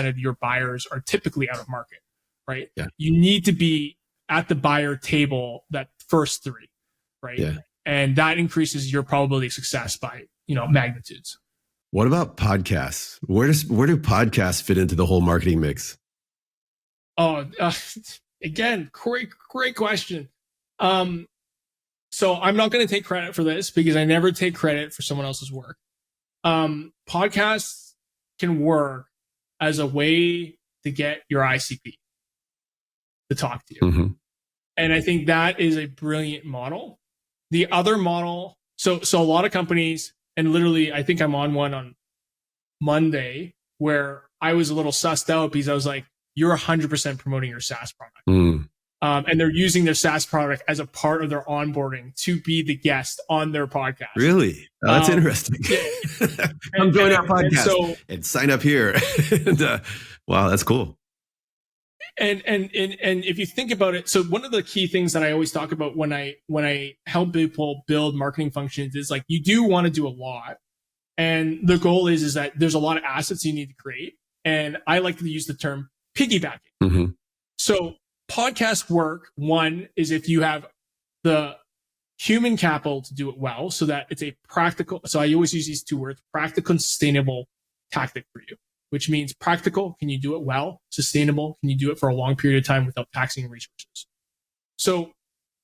of your buyers are typically out of market, right? Yeah. You need to be at the buyer table that first three, right? Yeah. And that increases your probability of success by, magnitudes. What about podcasts? Where do podcasts fit into the whole marketing mix? Oh, again, great question. So I'm not going to take credit for this because I never take credit for someone else's work. Podcasts can work as a way to get your ICP to talk to you. And I think that is a brilliant model. The other model, so a lot of companies, and literally I think I'm on one on Monday where I was a little sussed out because I was like, you're 100% promoting your SaaS product. And they're using their SaaS product as a part of their onboarding to be the guest on their podcast. Really? Oh, that's interesting. Come join our podcast and sign up here. Wow, that's cool. And if you think about it, so one of the key things that I always talk about when I help people build marketing functions is like, you do want to do a lot. And the goal is that there's a lot of assets you need to create. And I like to use the term piggybacking. So podcast work, one is if you have the human capital to do it well, so that it's a practical. So I always use these two words, practical and sustainable tactic for you, which means practical. Can you do it well? Sustainable. Can you do it for a long period of time without taxing resources? So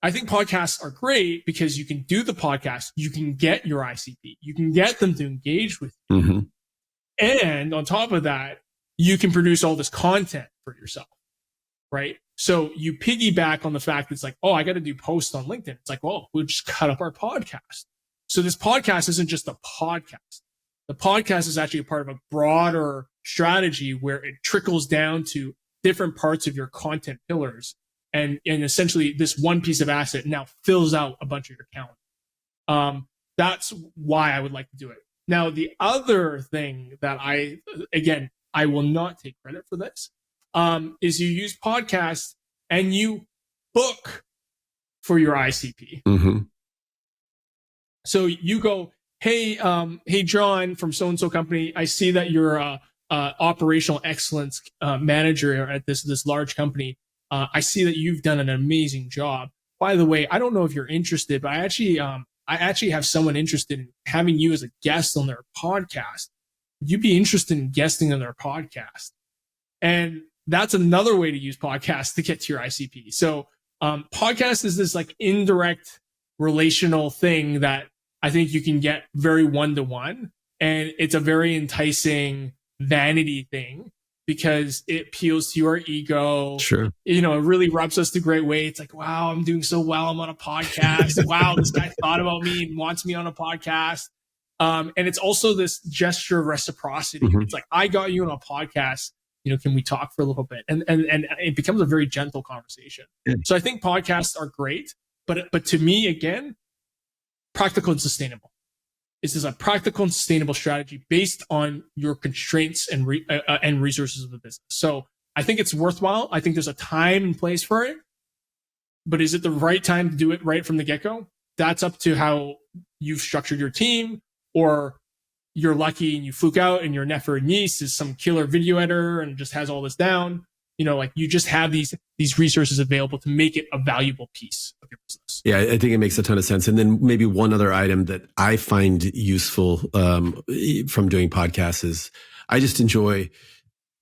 I think podcasts are great because you can do the podcast. You can get your ICP. You can get them to engage with you. And on top of that, you can produce all this content for yourself, right? So you piggyback on the fact that it's like, oh, I got to do posts on LinkedIn. It's like, well, we'll just cut up our podcast. So this podcast isn't just a podcast. The podcast is actually a part of a broader strategy where it trickles down to different parts of your content pillars. And essentially this one piece of asset now fills out a bunch of your account. That's why I would like to do it. Now, the other thing that I will not take credit for this, is you use podcasts and you book for your ICP. So you go, hey John from so-and-so company, I see that you're a operational excellence manager at this large company. I see that you've done an amazing job. By the way, I don't know if you're interested, but I actually have someone interested in having you as a guest on their podcast. Would you be interested in guesting on their podcast? And that's another way to use podcasts to get to your ICP. So podcast is this like indirect relational thing that I think you can get very one-to-one, and it's a very enticing vanity thing because it appeals to your ego. Sure. It really rubs us the great way. It's like, wow, I'm doing so well. I'm on a podcast. Wow, this guy thought about me and wants me on a podcast. And it's also this gesture of reciprocity. It's like, I got you on a podcast. Can we talk for a little bit? And it becomes a very gentle conversation. Yeah. So I think podcasts are great, but to me, again, practical and sustainable. This is a practical and sustainable strategy based on your constraints and resources of the business. So I think it's worthwhile. I think there's a time and place for it, but is it the right time to do it right from the get-go? That's up to how you've structured your team, or you're lucky and you fluke out and your nephew or niece is some killer video editor and just has all this down. You just have these resources available to make it a valuable piece of your business. Yeah, I think it makes a ton of sense. And then maybe one other item that I find useful from doing podcasts is I just enjoy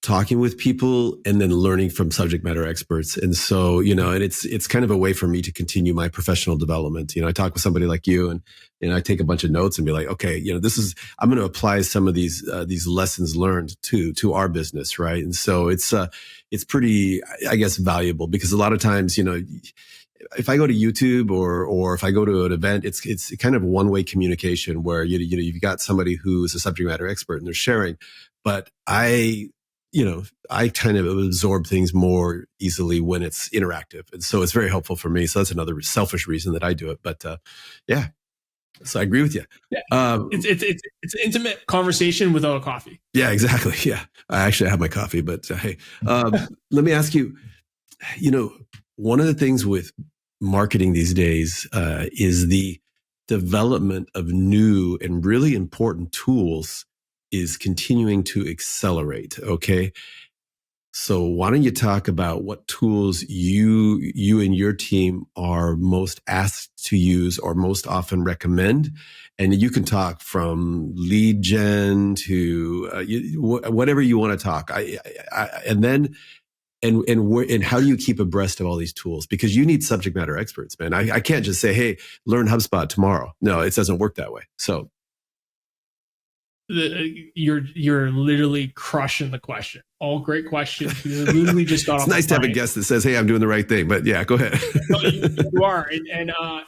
talking with people and then learning from subject matter experts. And so, and it's kind of a way for me to continue my professional development. I talk with somebody like you and I take a bunch of notes and be like, okay, I'm going to apply some of these lessons learned to our business. Right. And so it's pretty, I guess, valuable because a lot of times, if I go to YouTube or if I go to an event, it's kind of one-way communication where, you've got somebody who's a subject matter expert and they're sharing, but I kind of absorb things more easily when it's interactive. And so it's very helpful for me. So that's another selfish reason that I do it. But yeah, so I agree with you. Yeah. It's an intimate conversation without a coffee. Yeah, exactly. Yeah. I actually have my coffee, but hey, let me ask you, one of the things with marketing these days is the development of new and really important tools is continuing to accelerate. Okay. So why don't you talk about what tools you and your team are most asked to use or most often recommend? And you can talk from lead gen to whatever you want to talk. And how do you keep abreast of all these tools? Because you need subject matter experts, man. I can't just say, hey, learn HubSpot tomorrow. No, it doesn't work that way. So you're literally crushing the question. All great questions. You literally just got it's nice to have a guest that says, hey, I'm doing the right thing. But yeah, go ahead. No, you are.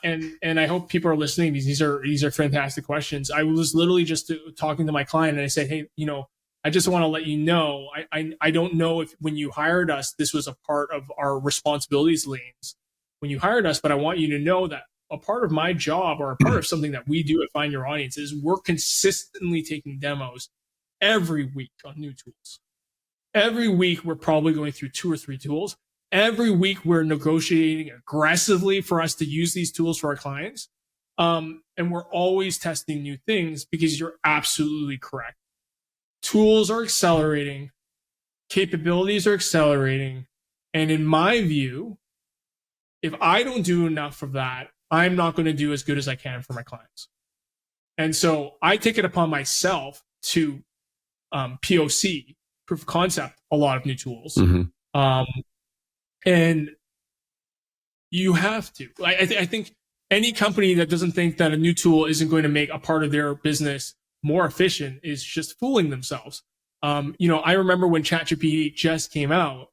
And I hope people are listening. These are fantastic questions. I was literally just talking to my client and I said, hey, I just want to let you know, I don't know if when you hired us, this was a part of our responsibilities lanes when you hired us, but I want you to know that a part of my job or a part of something that we do at Find Your Audience is we're consistently taking demos every week on new tools. Every week, we're probably going through 2 or 3 tools. Every week, we're negotiating aggressively for us to use these tools for our clients. And we're always testing new things because you're absolutely correct. Tools are accelerating. Capabilities are accelerating. And in my view, if I don't do enough of that, I'm not going to do as good as I can for my clients. And so I take it upon myself to POC, proof of concept, a lot of new tools. And you have to. I think any company that doesn't think that a new tool isn't going to make a part of their business more efficient is just fooling themselves. I remember when ChatGPT just came out,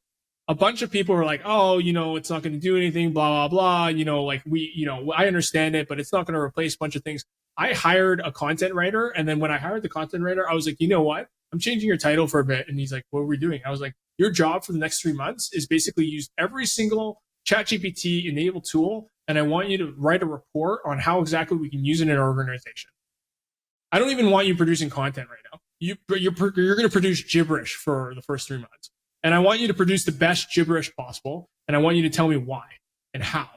a bunch of people were like, oh, it's not going to do anything, blah, blah, blah. I understand it, but it's not going to replace a bunch of things. I hired a content writer. And then when I hired the content writer, I was like, you know what? I'm changing your title for a bit. And he's like, what are we doing? I was like, your job for the next 3 months is basically use every single ChatGPT enabled tool. And I want you to write a report on how exactly we can use it in our organization. I don't even want you producing content right now. You're going to produce gibberish for the first 3 months. And I want you to produce the best gibberish possible. And I want you to tell me why and how.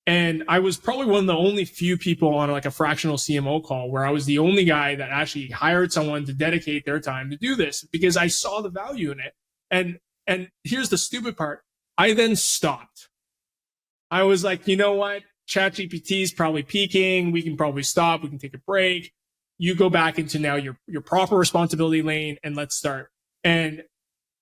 And I was probably one of the only few people on like a fractional CMO call where I was the only guy that actually hired someone to dedicate their time to do this because I saw the value in it. And here's the stupid part. I then stopped. I was like, you know what? ChatGPT is probably peaking. We can probably stop. We can take a break. You go back into now your proper responsibility lane and let's start. And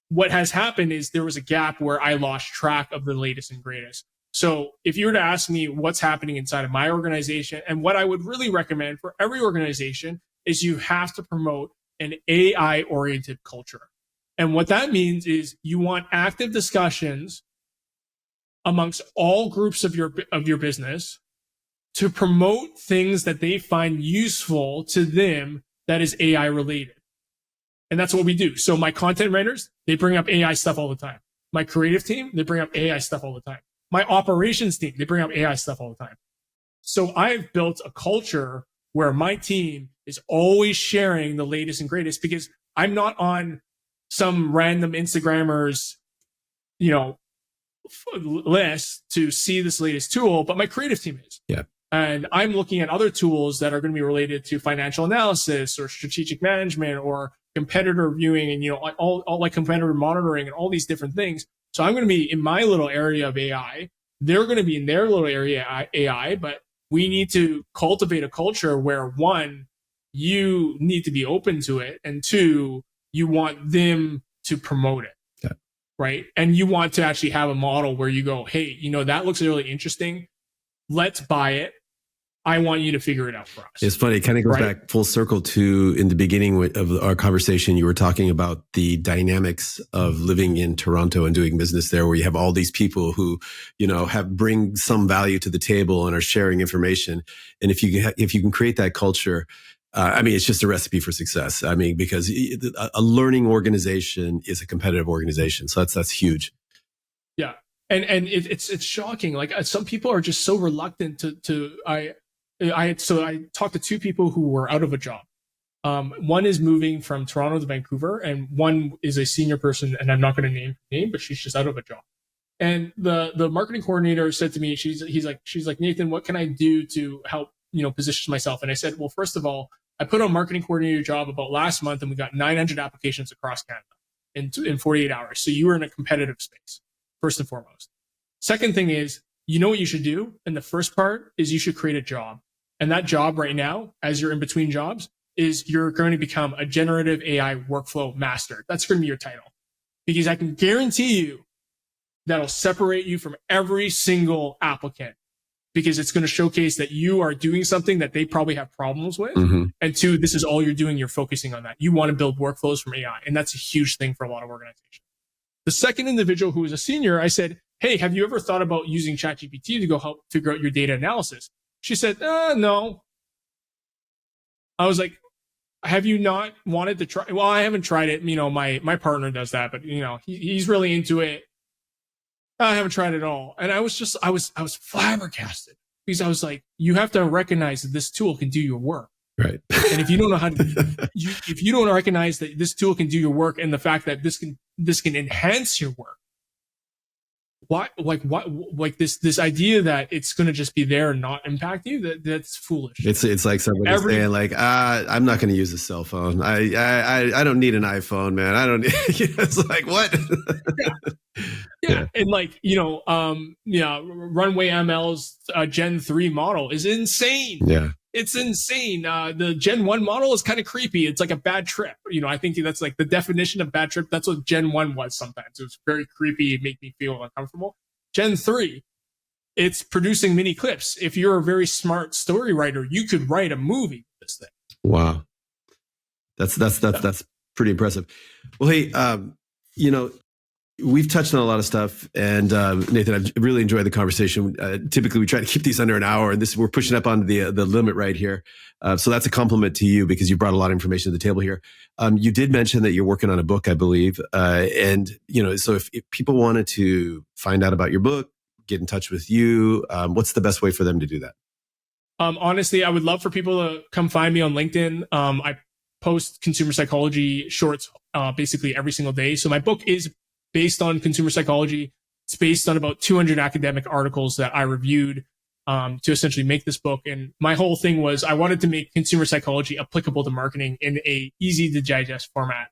what has happened is there was a gap where I lost track of the latest and greatest. So if you were to ask me what's happening inside of my organization, and what I would really recommend for every organization is you have to promote an AI oriented culture. And what that means is you want active discussions amongst all groups of your business to promote things that they find useful to them that is AI related. And that's what we do. So my content writers, they bring up AI stuff all the time. My creative team, they bring up AI stuff all the time. My operations team, they bring up AI stuff all the time. So I've built a culture where my team is always sharing the latest and greatest, because I'm not on some random Instagrammer's, list to see this latest tool, but my creative team is. Yeah. And I'm looking at other tools that are going to be related to financial analysis or strategic management or competitor viewing and, all like competitor monitoring and all these different things. So I'm going to be in my little area of AI. They're going to be in their little area AI, but we need to cultivate a culture where, one, you need to be open to it, and two, you want them to promote it. Yeah. Right. And you want to actually have a model where you go, hey, that looks really interesting. Let's buy it. I want you to figure it out for us. It's funny. It kind of goes back full circle to in the beginning of our conversation, you were talking about the dynamics of living in Toronto and doing business there, where you have all these people who, bring some value to the table and are sharing information. And if you can create that culture, it's just a recipe for success. Because a learning organization is a competitive organization. So that's huge. Yeah. And it's shocking. Like some people are just so reluctant I talked to two people who were out of a job. One is moving from Toronto to Vancouver, and one is a senior person, and I'm not going to name her name, but she's just out of a job. And the marketing coordinator said to me, she's like, Nathan, what can I do to help, position myself? And I said, well, first of all, I put on a marketing coordinator job about last month, and we got 900 applications across Canada in 48 hours. So you were in a competitive space, first and foremost. Second thing is, what you should do? And the first part is you should create a job. And that job right now, as you're in between jobs, is you're going to become a generative AI workflow master. That's going to be your title. Because I can guarantee you that'll separate you from every single applicant, because it's going to showcase that you are doing something that they probably have problems with. Mm-hmm. And two, this is all you're doing. You're focusing on that. You want to build workflows from AI. And that's a huge thing for a lot of organizations. The second individual who was a senior, I said, hey, have you ever thought about using ChatGPT to go help figure out your data analysis? She said, no. I was like, have you not wanted to try? Well, I haven't tried it. My partner does that, but he's really into it. I haven't tried it at all. And I was flabbergasted, because I was like, you have to recognize that this tool can do your work. Right. And if you don't know how to, if you don't recognize that this tool can do your work, and the fact that this can enhance your work, this idea that it's going to just be there and not impact you, that's foolish. It's like somebody saying like, I'm not going to use a cell phone. I don't need an iPhone, man. I don't need, it's like, what? Yeah. And Runway ML's Gen 3 model is insane. Yeah. It's insane. The Gen 1 model is kind of creepy. It's like a bad trip. I think that's like the definition of bad trip. That's what Gen 1 was sometimes. It was very creepy. It made me feel uncomfortable. Gen 3, it's producing mini clips. If you're a very smart story writer, you could write a movie with this thing. Wow. That's pretty impressive. Well, hey, we've touched on a lot of stuff, and Nathan, I've really enjoyed the conversation. Typically, we try to keep these under an hour, and we're pushing up on the limit right here. So that's a compliment to you, because you brought a lot of information to the table here. You did mention that you're working on a book, I believe, and so if people wanted to find out about your book, get in touch with you, what's the best way for them to do that? Honestly, I would love for people to come find me on LinkedIn. I post consumer psychology shorts basically every single day. So my book is based on consumer psychology. It's based on about 200 academic articles that I reviewed to essentially make this book. And my whole thing was I wanted to make consumer psychology applicable to marketing in a easy to digest format.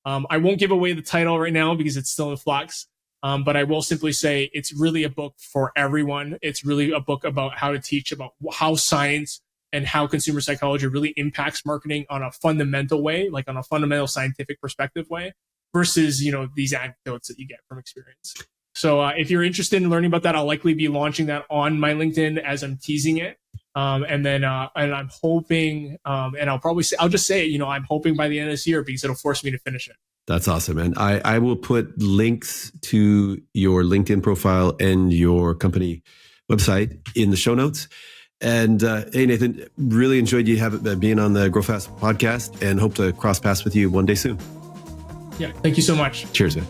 I won't give away the title right now because it's still in flux, but I will simply say it's really a book for everyone. It's really a book about how to teach about how science and how consumer psychology really impacts marketing on a fundamental way, like on a fundamental scientific perspective way, versus, these anecdotes that you get from experience. So if you're interested in learning about that, I'll likely be launching that on my LinkedIn as I'm teasing it. And I'm hoping, and I'll just say, I'm hoping by the end of this year, because it'll force me to finish it. That's awesome. And I will put links to your LinkedIn profile and your company website in the show notes. And hey, Nathan, really enjoyed you being on the Grow Fast podcast, and hope to cross paths with you one day soon. Yeah. Thank you so much. Cheers, man.